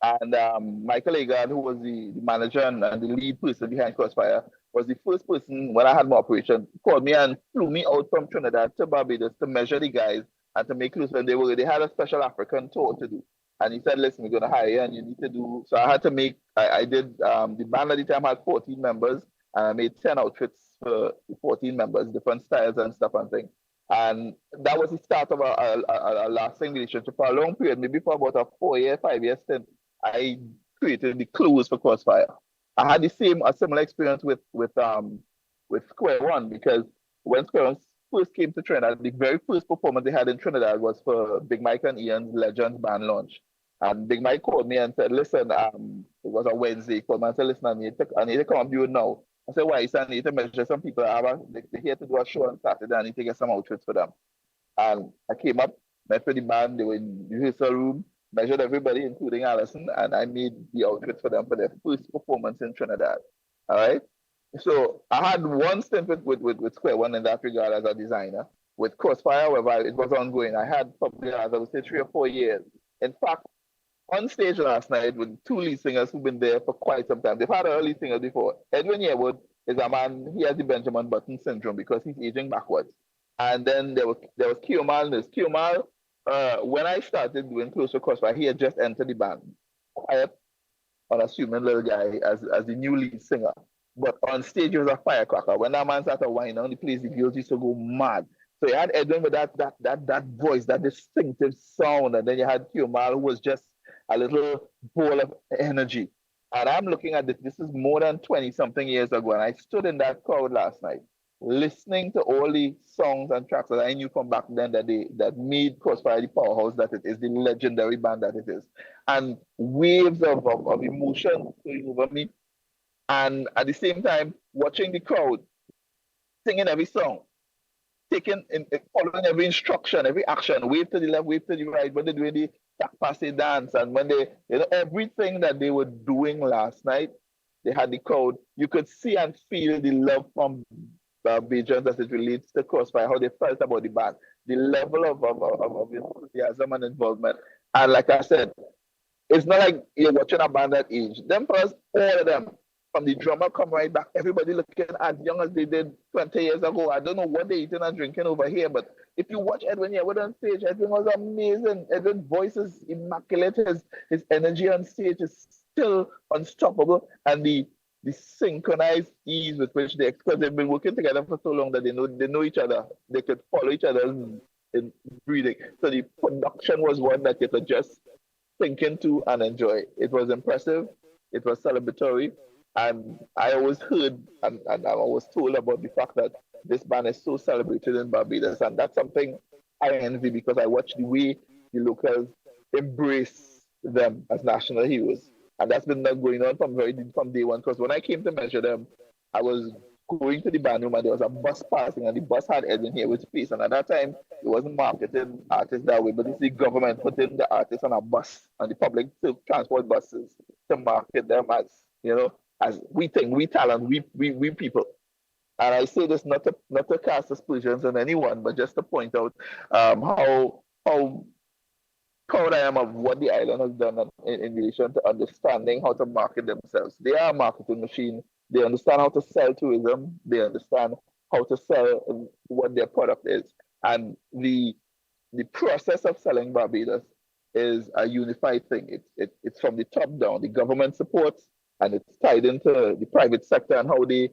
And Michael Agard, who was the manager and the lead person behind Crossfire, was the first person when I had my operation, called me and flew me out from Trinidad to Barbados to measure the guys and to make clothes. And they had a special African tour to do. And he said, listen, we're going to hire you and you need to do. So I had to make, I did, the band at the time had 14 members and I made 10 outfits for 14 members, different styles and stuff and things. And that was the start of a lasting relationship for a long period, maybe for about a 4-year, 5-year stint. I created the clothes for Crossfire. I had a similar experience with Square One because when Square One first came to Trinidad, the very first performance they had in Trinidad was for Big Mike and Ian's Legends band launch. And Big Mike called me and said, listen, it was a Wednesday. He called me and said, listen, I need to come up to you now. I said, why? He said, I need to measure some people. They're here to do a show on Saturday. I need to get some outfits for them. And I came up, met with the band. They were in the rehearsal room, measured everybody, including Allison, and I made the outfits for them for their first performance in Trinidad. All right. So I had one stint with Square One in that regard as a designer. With Crossfire, however, it was ongoing. I had probably, as I would say, 3 or 4 years. In fact, on stage last night with 2 lead singers who've been there for quite some time. They've had a lead singer before. Edwin Yearwood is a man, he has the Benjamin Button syndrome because he's aging backwards. And then there was Kiomal. There's Kiomal. When I started doing Close to Crossfire, he had just entered the band. Quiet, unassuming little guy as the new lead singer. But on stage, he was a firecracker. When that man started whining on the place, the girls used to go mad. So you had Edwin with that voice, that distinctive sound. And then you had Kiomal, who was just a little ball of energy. And I'm looking at this. This is more than 20-something years ago. And I stood in that crowd last night, listening to all the songs and tracks that I knew from back then that made Crossfire the powerhouse that it is, the legendary band that it is. And waves of emotion going over me. And at the same time, watching the crowd, singing every song, following every instruction, every action, wave to the left, wave to the right, when they're doing the passe dance, and when they, everything that they were doing last night, they had the crowd. You could see and feel the love from Bajans as it relates to Crossfire, how they felt about the band, the level of enthusiasm and involvement. And like I said, it's not like you're watching a band that age. Them first, all of them, from the drummer come right back, everybody looking as young as they did 20 years ago. I don't know what they're eating and drinking over here, but if you watch Edwin Yearwood on stage, Edwin was amazing. Edwin's voice is immaculate. His energy on stage is still unstoppable. And the synchronized ease with which because they've been working together for so long that they know each other. They could follow each other in breathing. So the production was one that you could just sink into and enjoy. It was impressive. It was celebratory. And I always heard and I was told about the fact that this band is so celebrated in Barbados. And that's something I envy because I watch the way the locals embrace them as national heroes. And that's been going on from day one. Because when I came to measure them, I was going to the band room and there was a bus passing and the bus had Edwin Yearwood's face. And at that time, it wasn't marketing artists that way, but it's the government putting the artists on a bus and the public transport buses to market them as, as we think, we talent, we people. And I say this not to cast aspersions on anyone, but just to point out how proud I am of what the island has done in relation to understanding how to market themselves. They are a marketing machine. They understand how to sell tourism. They understand how to sell what their product is. And the process of selling Barbados is a unified thing. It's from the top down. The government supports, and it's tied into the private sector and how they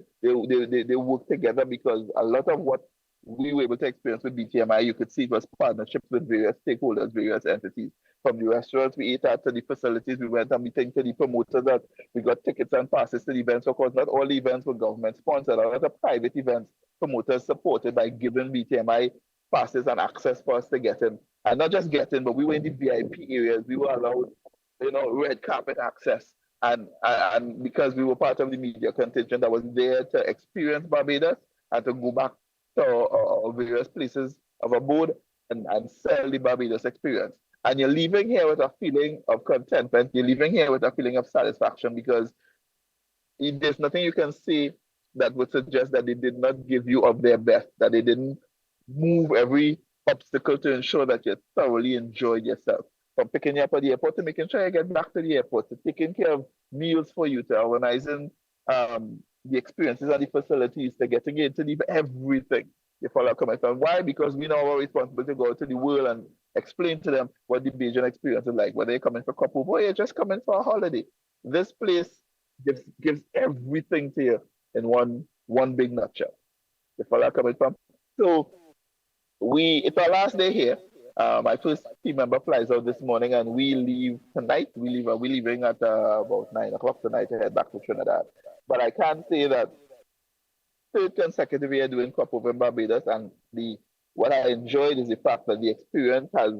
work together, because a lot of what we were able to experience with BTMI, you could see it was partnerships with various stakeholders, various entities. From the restaurants we ate at to the facilities we went and meeting to the promoters that we got tickets and passes to the events. Of course, not all the events were government sponsored. A lot of private events, promoters supported by giving BTMI passes and access for us to get in. And not just get in, but we were in the VIP areas. We were allowed, red carpet access and because we were part of the media contingent that was there to experience Barbados and to go back to various places of abode and sell the Barbados experience. And you're leaving here with a feeling of contentment. You're leaving here with a feeling of satisfaction because there's nothing you can say that would suggest that they did not give you of their best, that they didn't move every obstacle to ensure that you thoroughly enjoyed yourself. From picking you up at the airport to making sure you get back to the airport, to taking care of meals for you, to organizing the experiences at the facilities, to getting you into everything. You follow coming from. Why? Because we know our responsibility to go out to the world and explain to them what the Bajan experience is like, whether you're coming for Cropover or you're just coming for a holiday. This place gives everything to you in one big nutshell. You follow coming from. So it's our last day here. My first team member flies out this morning, and we leave tonight. We're leaving at about 9 o'clock tonight to head back to Trinidad. But I can say that third consecutive year doing Cropover in Barbados, and what I enjoyed is the fact that the experience has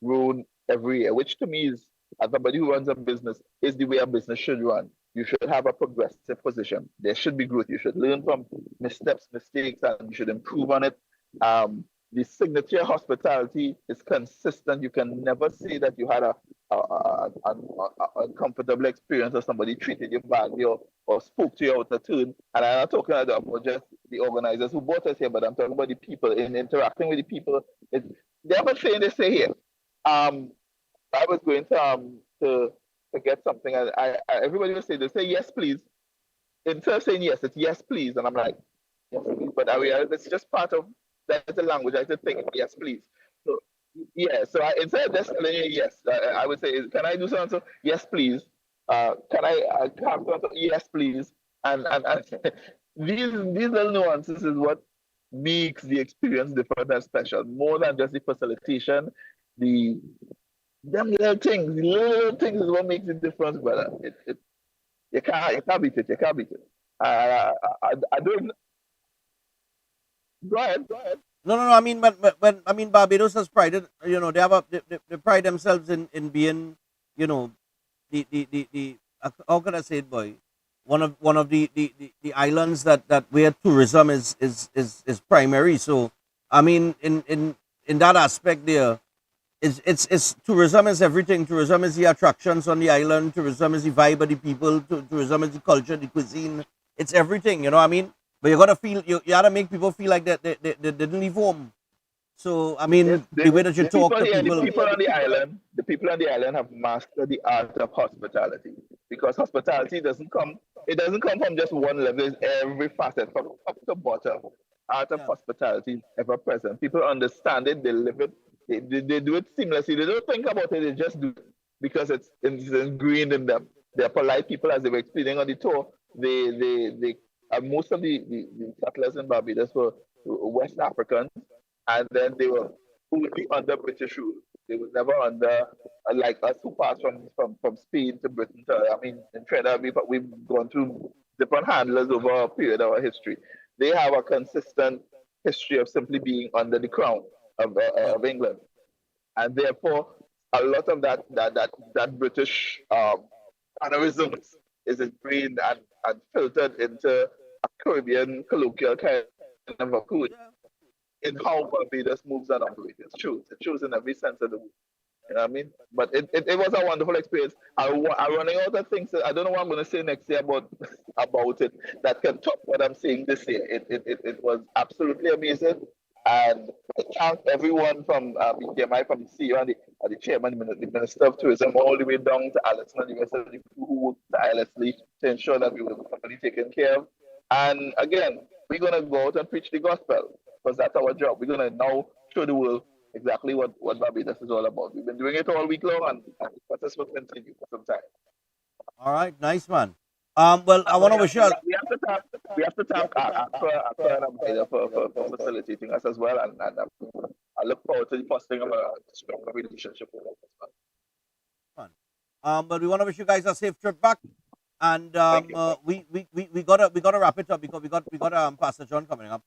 grown every year, which to me is, as somebody who runs a business, is the way a business should run. You should have a progressive position. There should be growth. You should learn from missteps, mistakes, and you should improve on it. The signature hospitality is consistent. You can never say that you had a uncomfortable experience or somebody treated you badly or spoke to you out of turn. And I'm not talking about just the organizers who brought us here, but I'm talking about the people in interacting with the people. They have a saying they say here. I was going to get something, and everybody will say, they say yes please. Instead of saying yes, it's yes please, and I'm like, yes please. But it's just part of that's the language. I just think yes please. So yeah, so instead of just telling you yes, I would say, can I do something? Yes please. Can I have something? Yes please. And these little nuances is what makes the experience different and special, more than just the facilitation. Them little things is what makes the difference, brother. You can't beat it. You can't beat it. I don't. Go ahead. No. I mean, but I mean, Barbados has prided. They pride themselves in being, the how can I say it, boy? One of the islands that where tourism is primary. So I mean, in that aspect there. It's tourism is everything. Tourism is the attractions on the island. Tourism is the vibe of the people. Tourism is the culture, the cuisine. It's everything, you know what I mean? But you gotta feel you gotta make people feel like they didn't leave home. So I mean, the way that you talk to people. The people on the island have mastered the art of hospitality, because hospitality doesn't come from just one level. It's every facet, from top to bottom. Art of hospitality is ever present. People understand it. They live it. They do it seamlessly. They don't think about it. They just do it because it's ingrained in them. They're polite people, as they were explaining on the tour. Most of the settlers in Barbados were West Africans, and then they were only under British rule. They were never under, like us who passed from Spain to Britain. In Trinidad, we've gone through different handlers over a period of our history. They have a consistent history of simply being under the crown of England, and therefore a lot of that British mannerisms is ingrained and filtered into a Caribbean colloquial kind of approach in how Barbados moves and operates. It shows in every sense of the word. You know what I mean? But it was a wonderful experience. I'm running out of things. I don't know what I'm going to say next year about it that can top what I'm saying this year. It was absolutely amazing. And I thank everyone from BTMI, from the CEO and the chairman, the Minister of Tourism, all the way down to Alison and the rest of the people who worked tirelessly to ensure that we were properly taken care of. And again, we're going to go out and preach the gospel, because that's our job. We're going to now show the world exactly what Barbados is all about. We've been doing it all week long, and the process will continue for some time. All right, nice, man. Well, I want to wish you. We have to thank Accra for facilitating us as well, and I look forward to the fostering of a stronger relationship with us as well. But we want to wish you guys a safe trip back, and we gotta wrap it up because we got Pastor John coming up.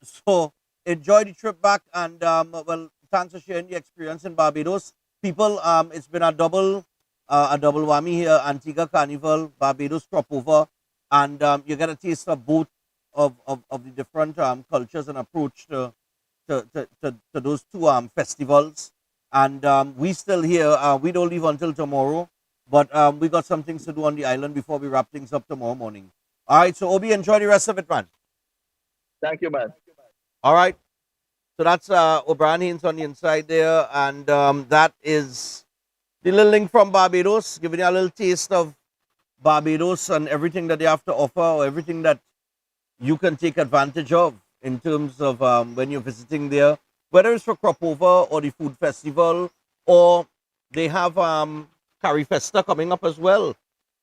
So enjoy the trip back, and well, thanks for sharing the experience in Barbados, people. It's been a double a double whammy here: Antigua Carnival, Barbados Cropover, and you get a taste of both of the different cultures and approach to those two festivals. And we still here. We don't leave until tomorrow, but we got some things to do on the island before we wrap things up tomorrow morning. All right, so Obi, enjoy the rest of it, man. Thank you, man. All right. So that's O'Brien Haynes on the inside there, and that is the little link from Barbados, giving you a little taste of Barbados and everything that they have to offer, or everything that you can take advantage of in terms of when you're visiting there, whether it's for Cropover or the food festival, or they have Curry Festa coming up as well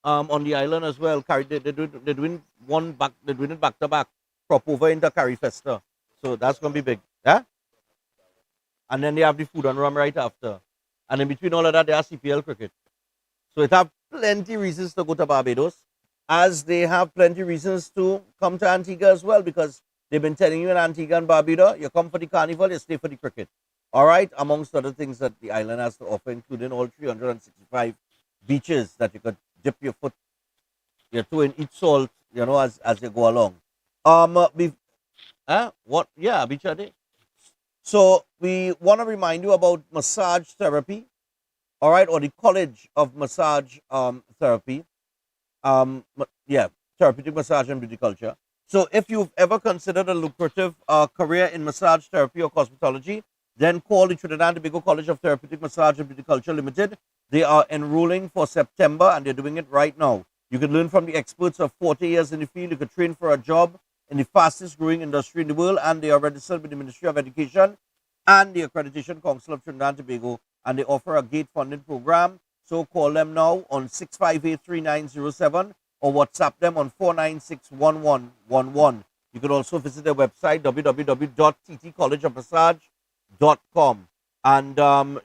on the island as well. They're doing it back to back, Cropover into Curry Festa, so that's gonna be big. Yeah, and then they have the food and rum right after, and in between all of that, they have CPL cricket. So it have plenty reasons to go to Barbados, as they have plenty reasons to come to Antigua as well, because they've been telling you in Antigua and Barbuda, you come for the carnival, you stay for the cricket. All right, amongst other things that the island has to offer, including all 365 beaches that you could dip your foot, your toe in each salt, you know, as you go along. Beach a day. So we want to remind you about massage therapy, all right, or the College of Massage Therapy. Therapeutic massage and beauty culture. So if you've ever considered a lucrative career in massage therapy or cosmetology, then call the Trinidad and Tobago College of Therapeutic Massage and Beauty Culture Limited. They are enrolling for September, and they're doing it right now. You can learn from the experts of 40 years in the field. You could train for a job in the fastest growing industry in the world, and they are registered with the Ministry of Education and the Accreditation Council of Trinidad and Tobago, and they offer a gate funding program. So call them now on 658-3907 or WhatsApp them on 496-1111. You can also visit their website, www.ttcollegeofmassage.com. And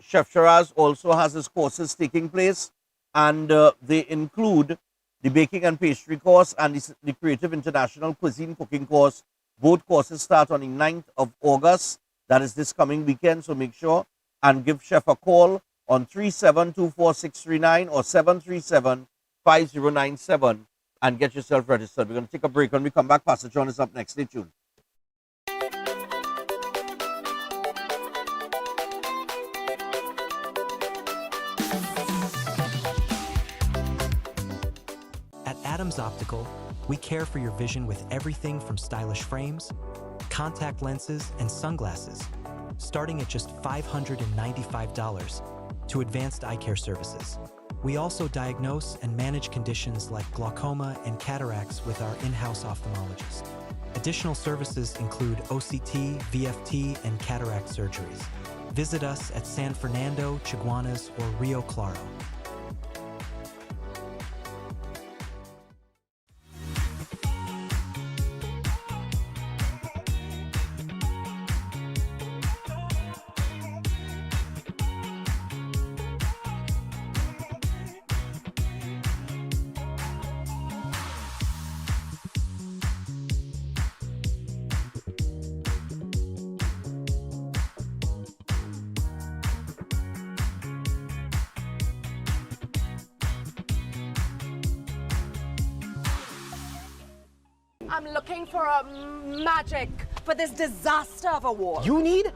Chef Shiraz also has his courses taking place, and they include the baking and pastry course and the Creative International Cuisine cooking course. Both courses start on the 9th of August. That is this coming weekend, so make sure and give Chef a call on 3724639 or 737-5097 and get yourself registered. We're going to take a break. When we come back, Pastor John is up next. Stay tuned. At Adams Optical, we care for your vision with everything from stylish frames, contact lenses, and sunglasses, starting at just $595, to advanced eye care services. We also diagnose and manage conditions like glaucoma and cataracts with our in-house ophthalmologist. Additional services include OCT, VFT, and cataract surgeries. Visit us at San Fernando, Chaguanas, or Rio Claro. I'm looking for a magic for this disaster of a war. You need a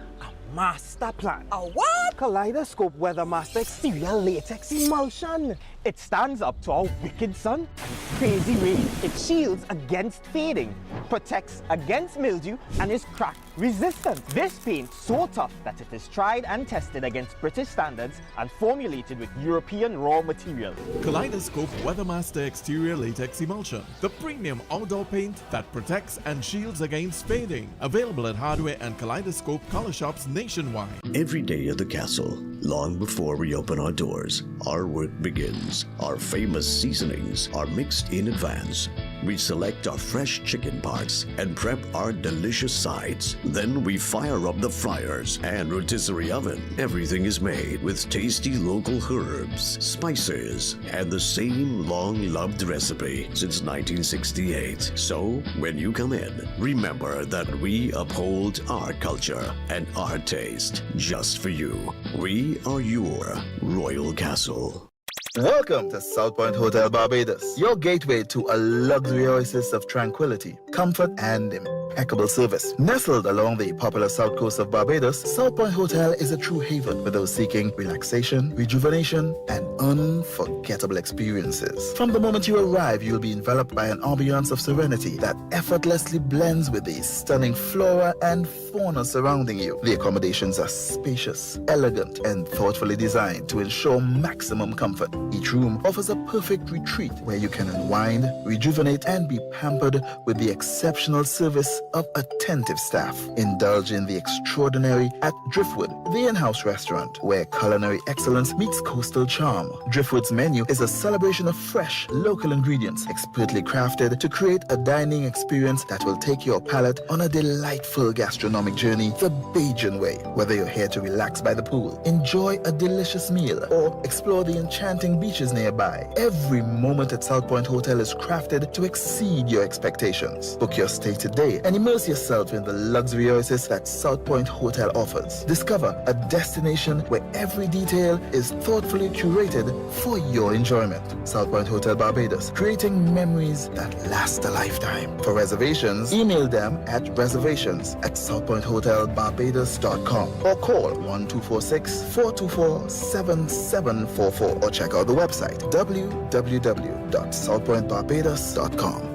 master plan. A what? Kaleidoscope Weather Master Exterior Latex Emulsion. It stands up to our wicked sun and crazy rain. It shields against fading, protects against mildew, and is crack resistant. This paint so tough that it is tried and tested against British standards and formulated with European raw materials. Kaleidoscope Weathermaster Exterior Latex Emulsion, the premium outdoor paint that protects and shields against fading. Available at hardware and Kaleidoscope color shops nationwide. Every day at the castle, long before we open our doors, our work begins. Our famous seasonings are mixed in advance. We select our fresh chicken parts and prep our delicious sides. Then we fire up the fryers and rotisserie oven. Everything is made with tasty local herbs, spices, and the same long-loved recipe since 1968. So, when you come in, remember that we uphold our culture and our taste just for you. We are your Royal Castle. Welcome to South Point Hotel Barbados, your gateway to a luxury oasis of tranquility, comfort, and impeccable service. Nestled along the popular south coast of Barbados, South Point Hotel is a true haven for those seeking relaxation, rejuvenation, and unforgettable experiences. From the moment you arrive, you'll be enveloped by an ambiance of serenity that effortlessly blends with the stunning flora and fauna surrounding you. The accommodations are spacious, elegant, and thoughtfully designed to ensure maximum comfort. Each room offers a perfect retreat where you can unwind, rejuvenate, and be pampered with the exceptional service of attentive staff. Indulge in the extraordinary at Driftwood, the in-house restaurant, where culinary excellence meets coastal charm. Driftwood's menu is a celebration of fresh, local ingredients, expertly crafted to create a dining experience that will take your palate on a delightful gastronomic journey the Bajan way. Whether you're here to relax by the pool, enjoy a delicious meal, or explore the enchanting beaches nearby, every moment at South Point Hotel is crafted to exceed your expectations. Book your stay today and immerse yourself in the luxury oasis that South Point Hotel offers. Discover a destination where every detail is thoughtfully curated for your enjoyment. South Point Hotel Barbados, creating memories that last a lifetime. For reservations, email them at reservations@southpointhotelbarbados.com or call 1246-424-7744 or check out the website www.southpointbarbados.com.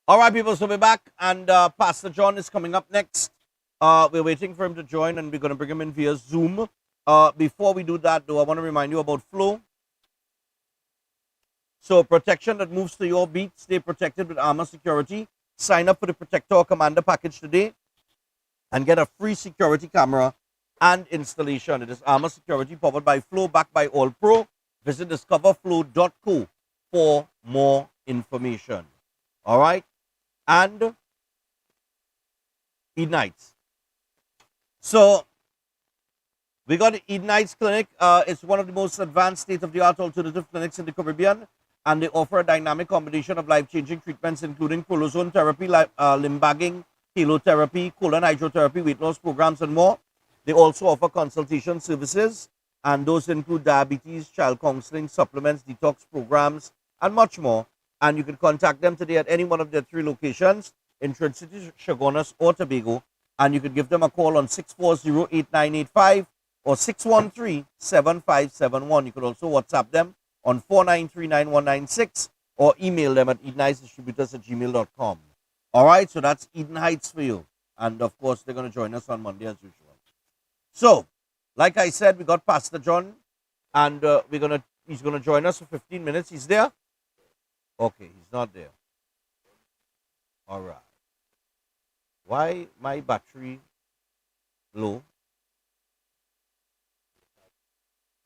All right, people, so we're back, and Pastor John is coming up next. We're waiting for him to join, and we're going to bring him in via Zoom. Before we do that, though, I want to remind you about Flow. So, protection that moves to your beat. Stay protected with Armor Security. Sign up for the Protector Commander package today and get a free security camera and installation. It is Armor Security powered by Flow, backed by All Pro. Visit discoverflow.co for more information. All right? And Eden Heights. So, we got Eden Heights Clinic. It's one of the most advanced state-of-the-art alternative clinics in the Caribbean, and they offer a dynamic combination of life-changing treatments, including prolozone therapy, limb bagging, helotherapy, colon hydrotherapy, weight loss programs, and more. They also offer consultation services, and those include diabetes, child counseling, supplements, detox programs, and much more. And you can contact them today at any one of their 3 locations in Trinity, Chaguanas, or Tobago. And you can give them a call on 640-8985 or 613-7571. You can also WhatsApp them on 493-9196 or email them at edenheightsdistributors@gmail.com. All right, so that's Eden Heights for you. And, of course, they're going to join us on Monday as usual. So, like I said, we got Pastor John, and he's going to join us for 15 minutes. He's there? Okay, he's not there. All right. Why my battery low?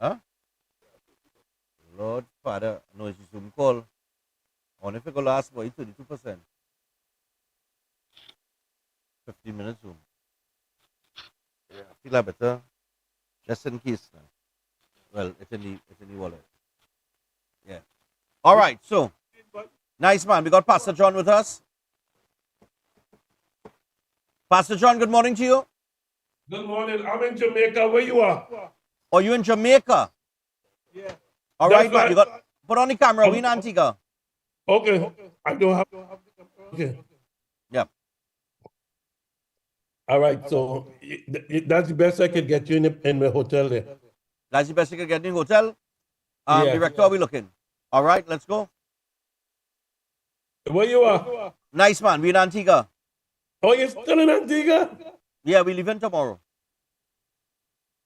Huh? Lord Father, no, it's a Zoom call. I wonder if it will last for 32%. 15 minutes Zoom. Yeah, I feel like better. Just in case. Well, it's in the wallet. Yeah. All right, so. Nice, man. We got Pastor John with us. Pastor John, good morning to you. Good morning. I'm in Jamaica. Where you are? Oh, you in Jamaica? Yeah. All right, man. You got put on the camera. We in Antigua. Okay. I don't have. Okay. Yeah. All right. So that's the best I could get you in the hotel there. That's the best you could get in the hotel. Yeah. Director, are we looking? All right, let's go. Where you are? Nice, man. We in Antigua. Oh, you're still in Antigua? Yeah, we leave in tomorrow.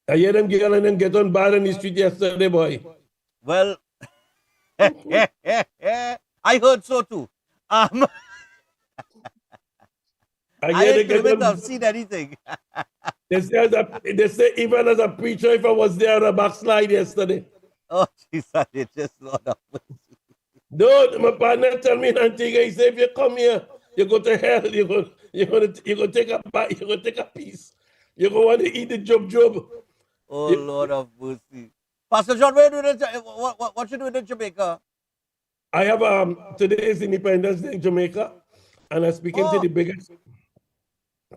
I hear them girl and then get on bad in the street yesterday, boy. Well, I heard so too. I couldn't have seen anything. They say even as a preacher, if I was there on a backslide yesterday. Oh, Jesus, it just Lord of mercy. Dude, my partner tell me in Antigua, he said, if you come here, you go to hell. You're gonna take a bite. You're gonna take a piece. You're gonna want to eat the job. Oh, Lord of mercy. Pastor John, what you doing in Jamaica? I have today is Independence Day in Jamaica, and I'm speaking to the biggest.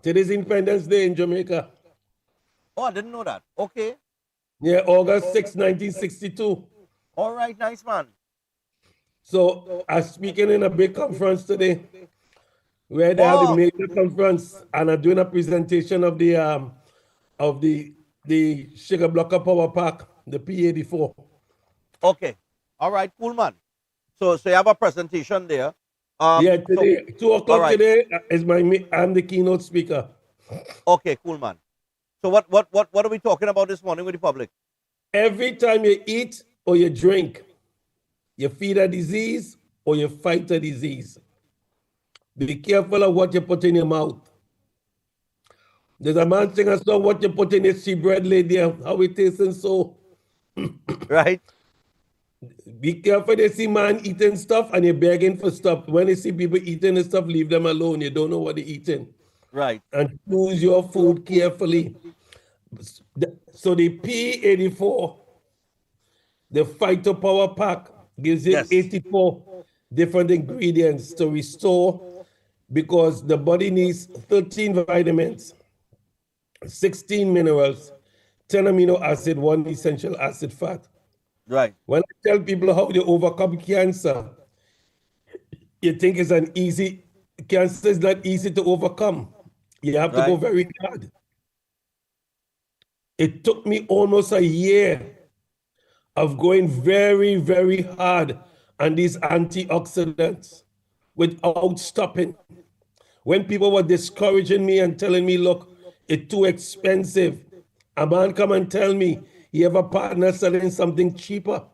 Today's Independence Day in Jamaica. Oh, I didn't know that. Okay. Yeah, August 6, 1962. All right, nice man. So I'm speaking in a big conference today, where they have the major conference, and I'm doing a presentation of the Sugar Blocker Power Pack, the P84. Okay. All right, cool man. So you have a presentation there. Yeah, today, 2 o'clock today is I'm the keynote speaker. Okay, cool man. So what are we talking about this morning with the public? Every time you eat or you drink, you feed a disease or you fight a disease. Be careful of what you put in your mouth. There's a man sing a song, what you put in your sea bread, lady, how it tastes and so. Right. Be careful, they see man eating stuff and you're begging for stuff. When you see people eating and stuff, leave them alone. You don't know what they're eating. Right. And choose your food carefully. So the P84, the Fighter Power Pack, gives you 84 different ingredients to restore, because the body needs 13 vitamins, 16 minerals, 10 amino acid, 1 essential acid fat. Right. When I tell people how they overcome cancer, you think it's cancer is not easy to overcome. You have to go very hard. It took me almost a year of going very, very hard on these antioxidants without stopping. When people were discouraging me and telling me, look, it's too expensive, a man come and tell me he have a partner selling something cheaper.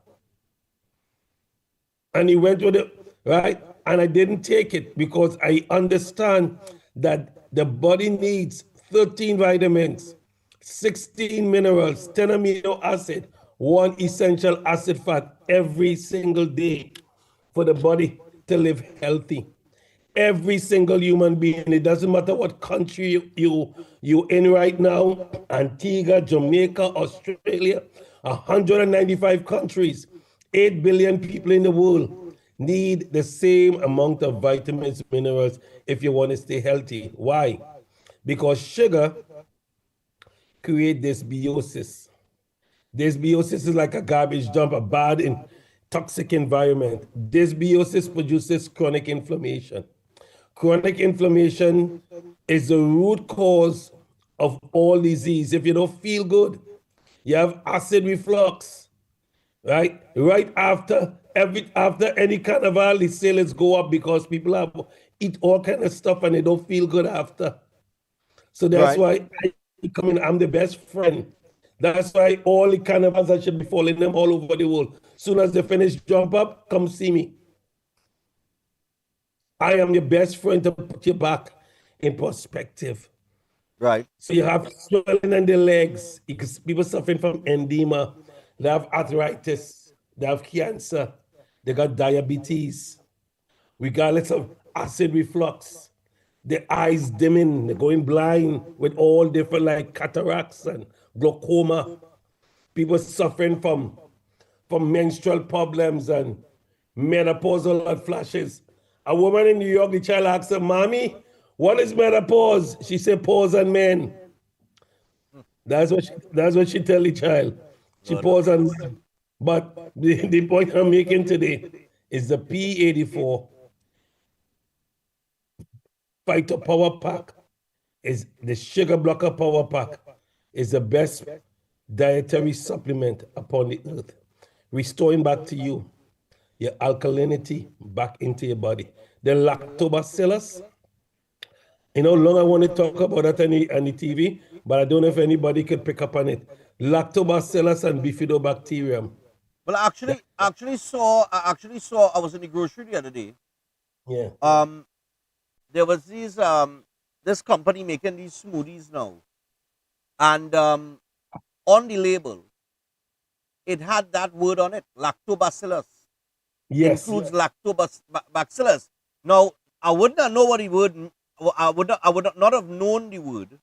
And he went with it, right? And I didn't take it because I understand that the body needs 13 vitamins, 16 minerals, 10 amino acid, 1 essential acid fat every single day for the body to live healthy. Every single human being, it doesn't matter what country you in right now, Antigua, Jamaica, Australia, 195 countries, 8 billion people in the world need the same amount of vitamins, minerals if you want to stay healthy. Why? Because sugar creates dysbiosis. Dysbiosis is like a garbage dump, a bad and toxic environment. Dysbiosis produces chronic inflammation. Chronic inflammation is the root cause of all disease. If you don't feel good, you have acid reflux, right? Right after any carnival, the sales go up because people eat all kind of stuff and they don't feel good after. So that's why I'm the best friend. That's why all the carnivals that should be following them all over the world. Soon as they finish jump up, come see me. I am your best friend to put you back in perspective. Right. So you have swelling in the legs. People suffering from edema. They have arthritis. They have cancer. They got diabetes. Regardless of acid reflux. The eyes dimming. They're going blind with all different like cataracts and glaucoma. People suffering from menstrual problems and menopausal flashes. A woman in New York, the child asked her, Mommy, what is menopause? She said, pause on men. That's what she tell the child. She pause on men. But the point I'm making today is the P84 Fighter Power Pack, is the Sugar Blocker Power Pack, is the best dietary supplement upon the earth, restoring back to you your alkalinity back into your body. The lactobacillus, long I want to talk about that on the TV, but I don't know if anybody could pick up on it. Lactobacillus and bifidobacterium. Well, I actually saw I was in the grocery the other day. Yeah. There was this company making these smoothies now. And on the label, it had that word on it, lactobacillus. Yes. Includes lactobacillus. Now, I would not know what the word, I would not have known the word.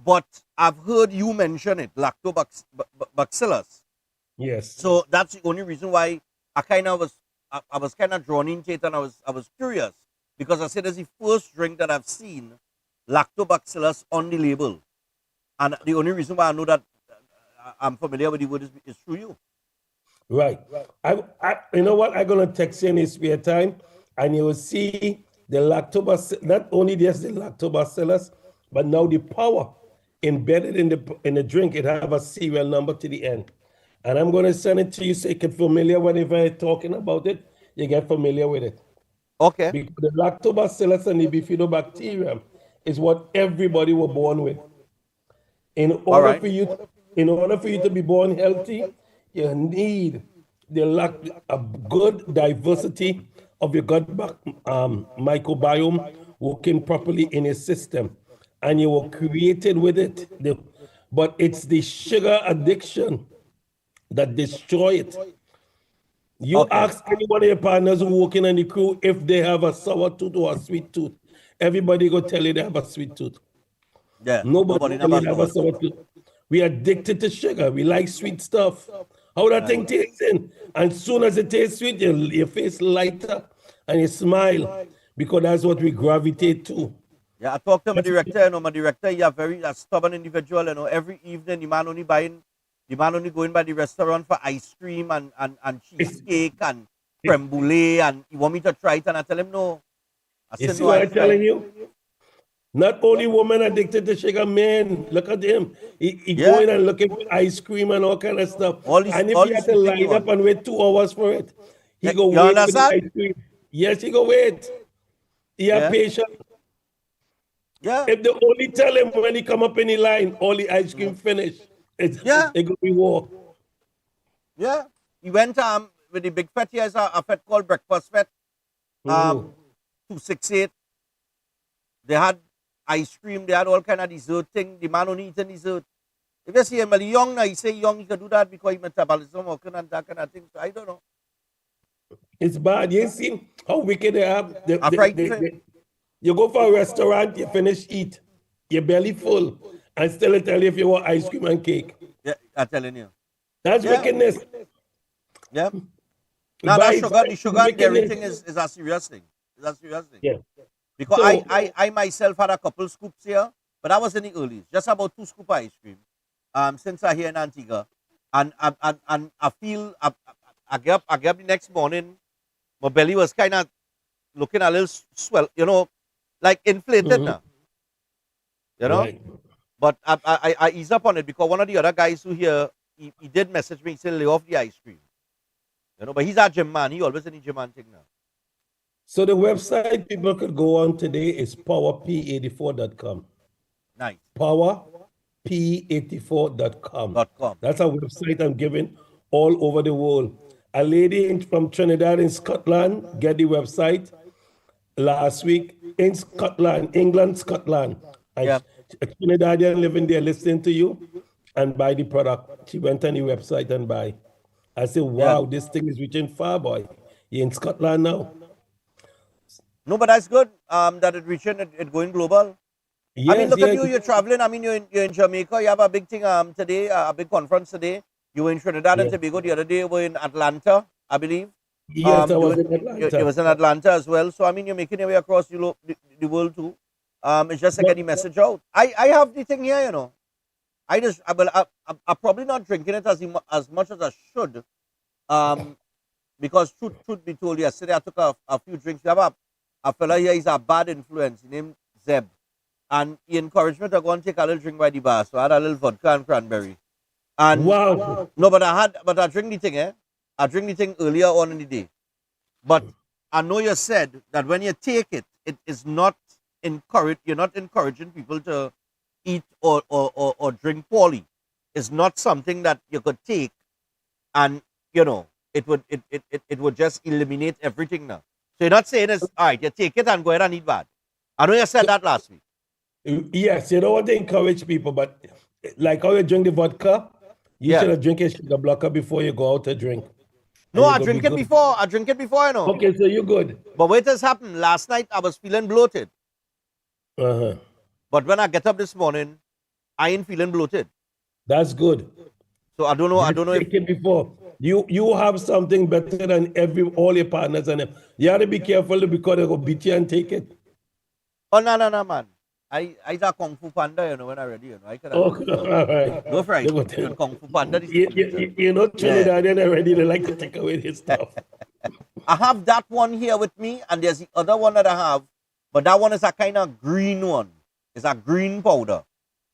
but I've heard you mention it, lactobacillus. Yes. So that's the only reason why I was kind of drawn into it, and I was curious because I said it's the first drink that I've seen lactobacillus on the label, and the only reason why I know that I'm familiar with the word is through you. Right. You know what? I'm gonna text you in his spare time, and you will see the lactobacillus. Not only there's the lactobacillus, but now the power embedded in the drink. It have a serial number to the end, and I'm gonna send it to you so you get familiar whenever I'm talking about it. You get familiar with it. Okay. Because the lactobacillus and the bifidobacterium is what everybody was born with. In order for you to be born healthy, you need a good diversity of your gut microbiome working properly in your system, and you were created with it. But it's the sugar addiction that destroy it. You ask any one of your partners who working on the crew if they have a sour tooth or a sweet tooth. Everybody go tell you they have a sweet tooth. Yeah. Nobody have a sour tooth. We are addicted to sugar. We like sweet stuff. How that thing tastes in. And soon as it tastes sweet, your face light up and you smile because that's what we gravitate to. Yeah, I talked to my director, my director, he's a very stubborn individual, every evening the man only going by the restaurant for ice cream and cheesecake and creme brulee, and he want me to try it, and I tell him no. You see what I'm telling you? Not only women addicted to sugar, men. Look at him. He going and looking for ice cream and all kind of stuff. And if he had to line up and wait 2 hours for it, he go wait for the ice cream. Yes, he go wait. He have patience. Yeah. If they only tell him when he come up in the line, all the ice cream finish, it go be war. Yeah. He went with the big fete here, is a fete called Breakfast Fete. 268. They had ice cream, they had all kind of dessert thing. The man only eating dessert. If you see him young now, he say young, he can do that because he metabolism working and that kind of thing. So I don't know. It's bad. You see how wicked they are. You go for a restaurant, you finish eat, your belly full, and still they tell you if you want ice cream and cake. Yeah, I'm telling you. That's wickedness. Yeah. Now the sugar and everything is a serious thing. It's a serious thing. Yeah. Because I myself had a couple scoops here, but I was in the early, just about 2 scoops of ice cream. Since I'm here in Antigua, and I feel I get up the next morning, my belly was kind of looking a little swell, like inflated now. Right. But I ease up on it because one of the other guys who here, he did message me, he said lay off the ice cream. But he's a gym man, he always in the gym man thing now. So the website people could go on today is powerp84.com. Nice. Powerp84.com. That's a website I'm giving all over the world. A lady from Trinidad in Scotland get the website last week in Scotland, England, Scotland. And a Trinidadian living there listening to you and buy the product. She went on the website and buy. I said, wow, this thing is reaching far, boy. You're in Scotland now. No, but that's good that it reaching, it going global. Yes, I mean, look at you, you're traveling. I mean, you're in Jamaica. You have a big thing today, a big conference today. You were in Trinidad and Tobago the other day. You were in Atlanta, I believe. Yes, I was in Atlanta. You was in Atlanta as well. So, I mean, you're making your way across the world too. It's just to get the message out. I have the thing here, I'm probably not drinking it as much as I should. Because truth be told, yesterday I took a few drinks. We have a fella here, he's a bad influence. His name Zeb. And he encouraged me to go and take a little drink by the bar. So I had a little vodka and cranberry. And wow. No, but I drink the thing, I drink the thing earlier on in the day. But I know you said that when you take it, it is not encouraged. You're not encouraging people to eat or drink poorly. It's not something that you could take and it would just eliminate everything now. So you're not saying it's all right, you take it and go ahead and eat bad. I know you said that last week. Yes, you don't want to encourage people, but like how you drink the vodka, you should have drink a sugar blocker before you go out to drink. No, I drink it before. I drink it before, Okay, so you're good. But what has happened? Last night I was feeling bloated. Uh-huh. But when I get up this morning, I ain't feeling bloated. That's good. So I don't know. I don't know if take it before. You have something better than all your partners and them. You have to be careful because they go beat you and take it. Oh no, man. I a Kung Fu Panda, when I ready, I could all right. Go for it. And Kung Fu Panda is you know Trinidad and already they like to take away his stuff. I have that one here with me, and there's the other one that I have, but that one is a kind of green one. It's a green powder.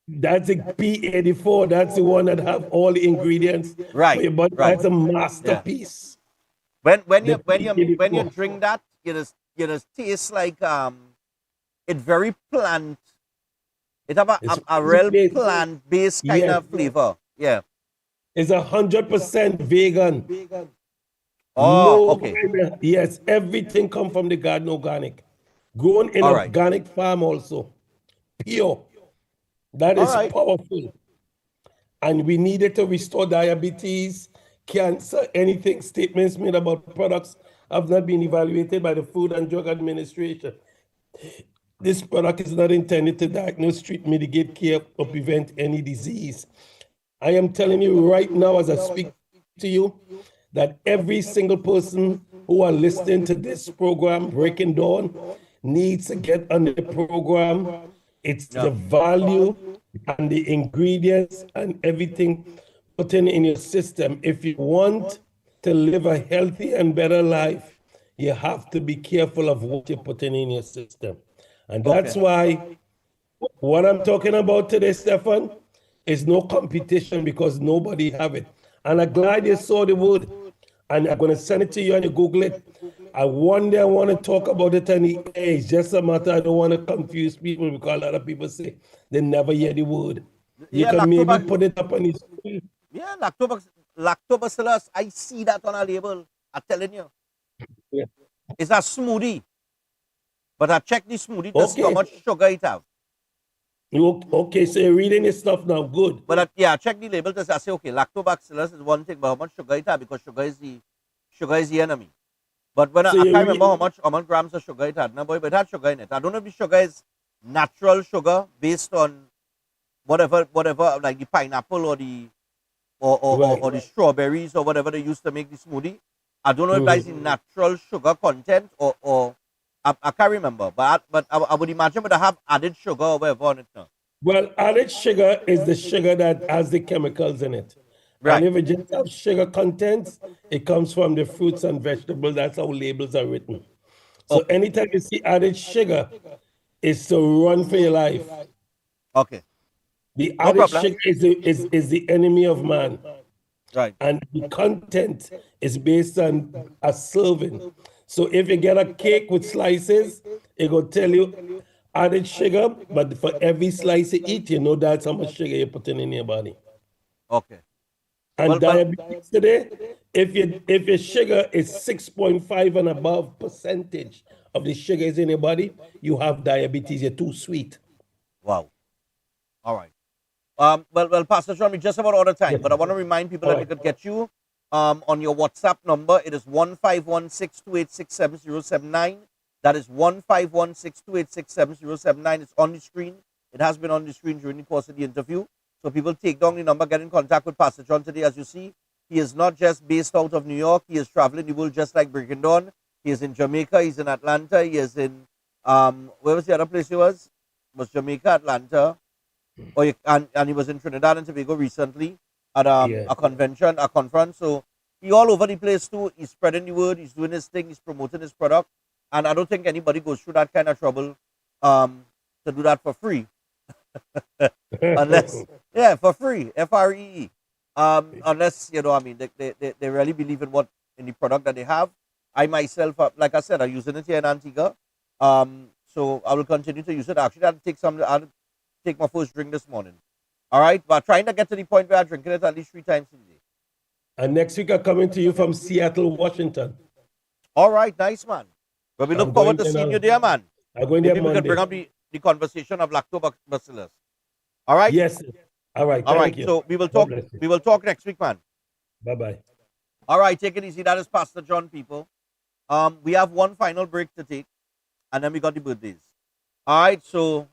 That's a P84. That's the one that have all the ingredients. Right. But that's a masterpiece. Yeah. When you drink that, it just tastes like it's very plant. It have a real plant-based kind of flavor. Yeah. It's 100% vegan. Oh, okay. Yes, everything come from the garden organic. Grown in organic farm also. Pure. That is powerful. And we needed to restore diabetes, cancer, anything. Statements made about products have not been evaluated by the Food and Drug Administration. This product is not intended to diagnose, treat, mitigate, care, or prevent any disease. I am telling you right now as I speak to you that every single person who are listening to this program, Breaking Dawn, needs to get on the program. It's the value and the ingredients and everything put in your system. If you want to live a healthy and better life, you have to be careful of what you're putting in your system. And that's why what I'm talking about today, Stefan, is no competition because nobody have it. And I'm glad you saw the word. And I'm going to send it to you and you Google it. I want to talk about it and it's just a matter. I don't want to confuse people because a lot of people say they never hear the word. You can maybe put it up on the screen. Yeah, lactobacillus. I see that on a label. I'm telling you. Yeah. It's a smoothie. But I checked the smoothie to see how much sugar it have. Okay, so you're reading this stuff now. Good. But I checked the label to say, okay, lactobacillus is one thing, but how much sugar it have because sugar is the enemy. But when I can't remember how much grams of sugar it had, no boy, but it had sugar in it. I don't know if the sugar is natural sugar based on whatever, like the pineapple or the or the strawberries or whatever they used to make the smoothie. I don't know if that is the natural sugar content or I can't remember. But I would imagine would have added sugar or whatever on it now. Well, added sugar is the sugar that has the chemicals in it. Right. And if it just has sugar contents, it comes from the fruits and vegetables. That's how labels are written. So anytime you see added sugar, it's to run for your life. Okay. The added sugar is the enemy of man. Right. And the content is based on a serving. So if you get a cake with slices, it will tell you added sugar, but for every slice you eat, you know that's how much sugar you're putting in your body. Okay. And diabetes today, if your sugar is 6.5 and above percentage of the sugar is in your body, you have diabetes. You're too sweet. Wow. All right. Well, Pastor John, we just about out of time, but I want to remind people that we could get you on your WhatsApp number. It is 1516286779. That is 1516286779. It's on the screen. It has been on the screen during the course of the interview. So people take down the number, get in contact with Pastor John today. As you see, he is not just based out of New York. He is traveling the world just like Breaking Dawn. He is in Jamaica. He's in Atlanta. He is in, where was the other place he was? It was Jamaica, Atlanta. And he was in Trinidad and Tobago recently at a convention, a conference. So he all over the place too. He's spreading the word. He's doing his thing. He's promoting his product. And I don't think anybody goes through that kind of trouble to do that for free. Unless, for free, FREE. Unless, they really believe in the product that they have. I myself, like I said, I'm using it here in Antigua. So I will continue to use it. Actually, I'll take my first drink this morning. All right, but trying to get to the point where I'm drinking it at least 3 times a day. And next week I'm coming to you from Seattle, Washington. All right, nice man. But we look forward to seeing you there, man. I'm going there Maybe we can bring up the conversation of lactobacillus. All right? Yes. All right. Thank you. So we will talk. We will talk next week, man. Bye-bye. All right, take it easy. That is Pastor John, people. We have one final break to take, and then we got the birthdays. All right, so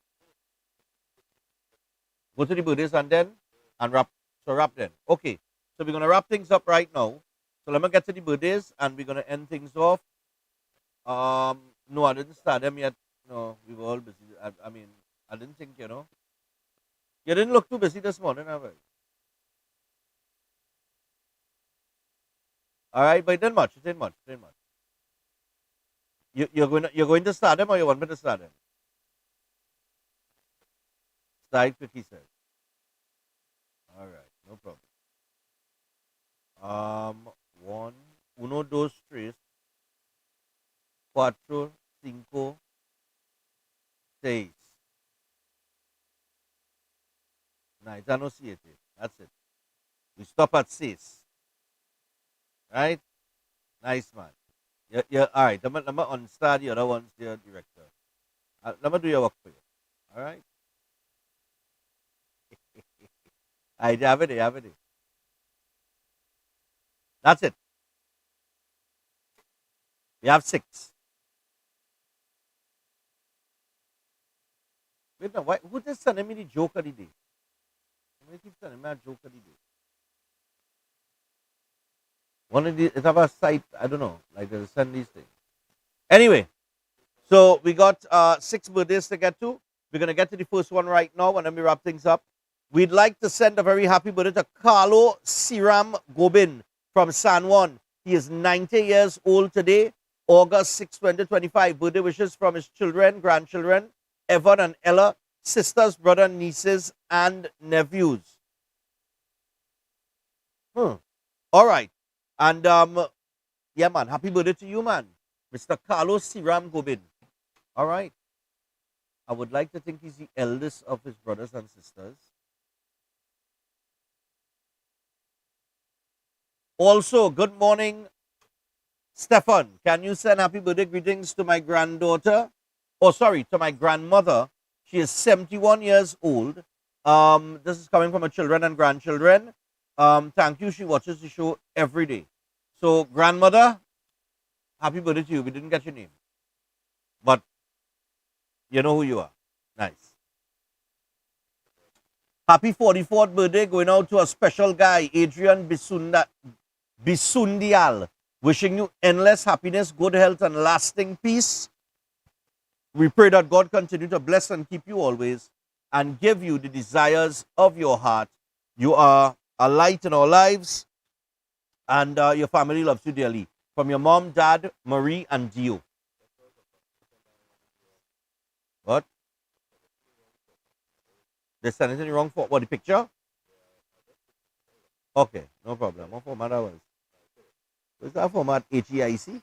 Go to the birthdays and then, and wrap. So wrap then. Okay. So we're going to wrap things up right now. So let me get to the birthdays and we're going to end things off. No, I didn't start them yet. No, we were all busy. I mean, I didn't think, you know. You didn't look too busy this morning, have I? All right, but it didn't much. It didn't much. It didn't much. You're going to start them or you want me to start them? Start quick, he says. All right, no problem. One, uno, dos, tres, cuatro, cinco, seis. Nine, no siete. That's it. We stop at six. Right? Nice, man. Yeah, all right. Let me unstart the other ones, dear director. Let me do your work for you. All right? I have it. That's it. We have 6. Wait, now, who just sending me the joke of the day? Somebody keeps sending me a joke of the day. One of the, it have a site, I don't know, like they send these things. Anyway, so we got 6 birthdays to get to. We're going to get to the first one right now and then we wrap things up. We'd like to send a very happy birthday to Carlo Siram Gobin from San Juan. He is 90 years old today, August 6, 2025. Birthday wishes from his children, grandchildren, Evan and Ella, sisters, brother, nieces, and nephews. All right. And, yeah, man, happy birthday to you, man. Mr. Carlos Siram Gobin. All right. I would like to think he's the eldest of his brothers and sisters. Also, good morning, Stefan. Can you send happy birthday greetings to my granddaughter? Oh, sorry, to my grandmother. She is 71 years old. This is coming from her children and grandchildren. Thank you. She watches the show every day. So, grandmother, happy birthday to you. We didn't get your name, but you know who you are. Nice. Happy 44th birthday going out to a special guy, Adrian Bisundial. Wishing you endless happiness, good health, and lasting peace. We pray that God continue to bless and keep you always and give you the desires of your heart. You are a light in our lives, and your family loves you dearly. From your mom, dad, Marie, and Dio. What? They sent it in the wrong for what, the picture? Okay, no problem. What format that was? What's that format? HEIC?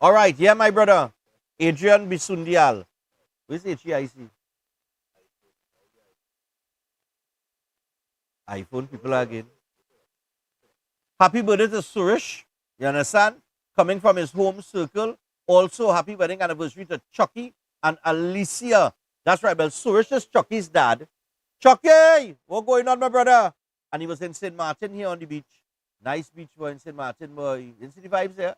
All right, yeah, my brother. Adrian Bisundial. Where's HEIC? iPhone people again. Happy birthday to Suresh. You understand? Coming from his home circle. Also, happy wedding anniversary to Chucky and Alicia. That's right, well, Suresh is Chucky's dad. Chucky, what's going on, my brother? And he was in St. Martin here on the beach. Nice beach boy in St. Martin, boy. You didn't see the vibes there?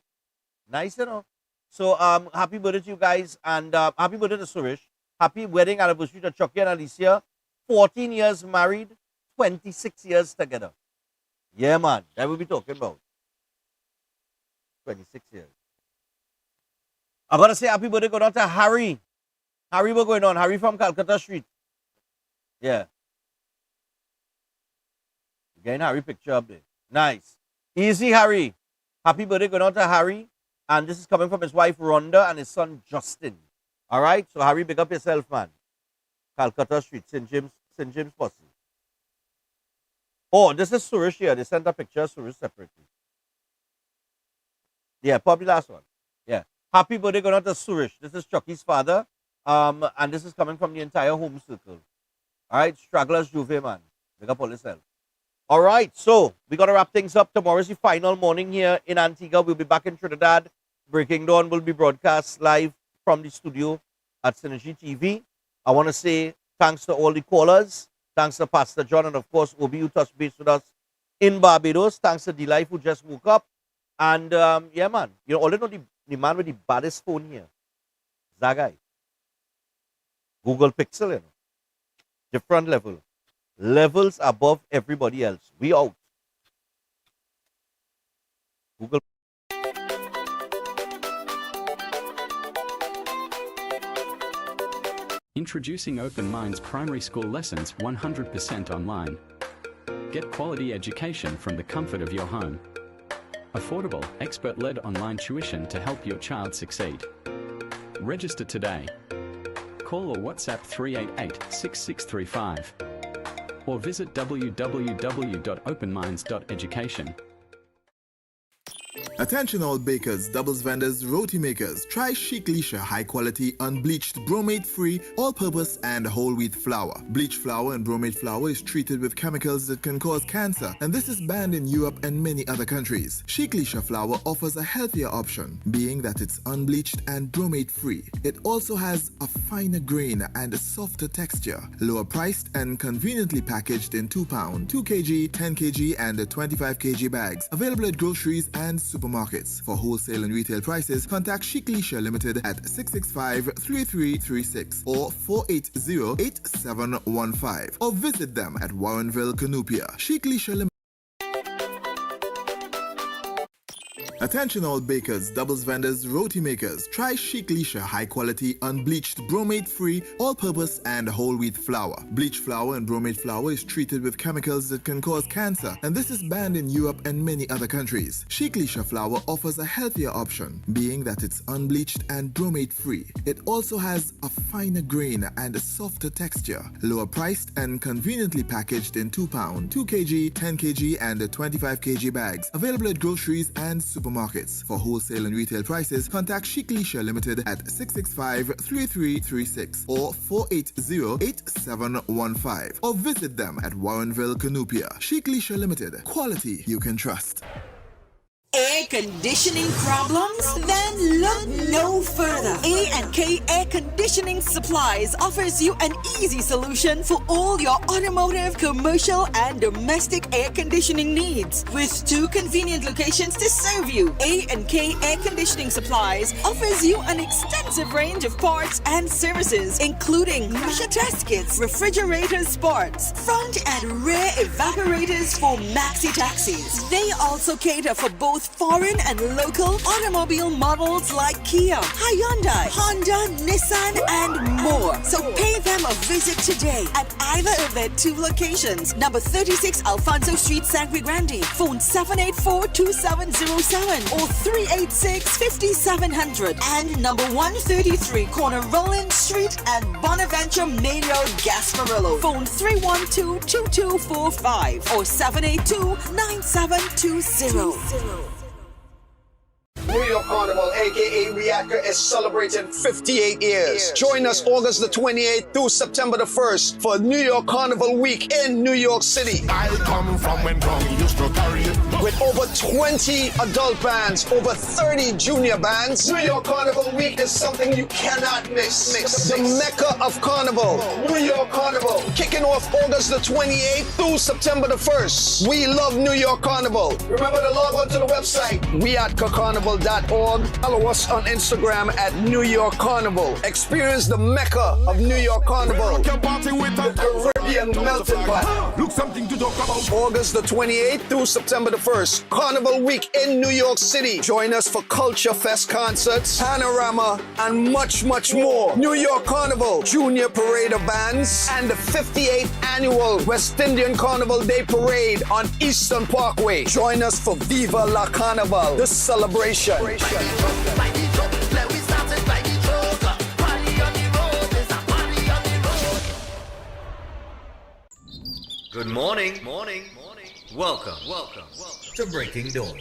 Nice, you know. So, happy birthday to you guys, and happy birthday to Suresh. Happy wedding anniversary to Chucky and Alicia. 14 years married, 26 years together. Yeah, man. That we'll be talking about. 26 years. I'm going to say happy birthday going on to Harry. Harry, what's going on? Harry from Calcutta Street. Yeah. Getting Harry picture up there. Nice. Easy, Harry. Happy birthday going on to Harry. And this is coming from his wife, Rhonda, and his son, Justin. All right? So, Harry, big up yourself, man. Calcutta Street, St. James Posse. Oh, this is Suresh here. They sent a picture of Suresh separately. Yeah, probably last one. Yeah. Happy birthday going on to Suresh. This is Chucky's father. And this is coming from the entire home circle. All right? Stragglers Juve, man. Big up all yourself. All right, so we got to wrap things up. Tomorrow is the final morning here in Antigua. We'll be back in Trinidad. Breaking Dawn will be broadcast live from the studio at Synergy TV. I want to say thanks to all the callers. Thanks to Pastor John and, of course, Obi, who touched base with us in Barbados. Thanks to D-Life, who just woke up. And, yeah, man, you know, already know the man with the baddest phone here. That guy. Google Pixel, you know. Different level. levels above everybody else. We out. Google. Introducing Open Minds primary school lessons 100% online. Get quality education from the comfort of your home. Affordable, expert-led online tuition to help your child succeed. Register today. Call or WhatsApp 388-6635 or visit www.openminds.education. Attention all bakers, doubles vendors, roti makers. Try Chic Leisha high quality, unbleached, bromate free, all purpose and whole wheat flour. Bleached flour and bromate flour is treated with chemicals that can cause cancer, and this is banned in Europe and many other countries. Chic Leisha flour offers a healthier option, being that it's unbleached and bromate free. It also has a finer grain and a softer texture, lower priced and conveniently packaged in 2 pound, 2 kg, 10 kg and 25 kg bags. Available at groceries and supermarkets. For wholesale and retail prices, contact Chic Leisha Limited at 665-3336 or 480-8715 or visit them at Warrenville, Canupia. Chic Leisha Limited. Attention all bakers, doubles vendors, roti makers. Try Chic Leisha high quality, unbleached, bromate free, all purpose and whole wheat flour. Bleached flour and bromate flour is treated with chemicals that can cause cancer, and this is banned in Europe and many other countries. Chic Leisha flour offers a healthier option, being that it's unbleached and bromate free. It also has a finer grain and a softer texture, lower priced and conveniently packaged in 2 pound, 2 kg, 10 kg and 25 kg bags. Available at groceries and supermarkets. For wholesale and retail prices, contact Chic Leisha Limited at 665-3336 or 480-8715 or visit them at Warrenville, Canupia. Chic Leisha Limited. Quality you can trust. Air conditioning problems? Then look no further. A&K Air Conditioning Supplies offers you an easy solution for all your automotive, commercial, and domestic air conditioning needs. With 2 convenient locations to serve you, A&K Air Conditioning Supplies offers you an extensive range of parts and services, including pressure test kits, refrigerator parts, front and rear evaporators for maxi taxis. They also cater for both foreign and local automobile models like Kia, Hyundai, Honda, Nissan, and more. So pay them a visit today at either of their 2 locations. Number 36 Alfonso Street, Sangre Grande. Phone 784-2707 or 386-5700. And number 133 Corner Roland Street and Bonaventure Main Road, Gasparillo. Phone 312-2245 or 782-9720. New York Carnival, aka Reactor, is celebrating 58 years. Join us August the 28th through September the 1st for New York Carnival Week in New York City. I come from when Tommy used to carry it. With over 20 adult bands, over 30 junior bands, New York Carnival Week is something you cannot miss. The Mecca of Carnival, New York Carnival, kicking off August the 28th through September the 1st. We love New York Carnival. Remember to log on to the website, weatcarnival.org. Follow us on Instagram at New York Carnival. Experience the Mecca of New York Carnival. The Caribbean melting pot. Look something to talk about. August the 28th through September the 1st. Carnival Week in New York City. Join us for Culture Fest concerts, Panorama, and much, much more. New York Carnival, Junior Parade of Bands, and the 58th Annual West Indian Carnival Day Parade on Eastern Parkway. Join us for Viva La Carnival, the celebration. Good morning. Welcome to Breaking Dawn.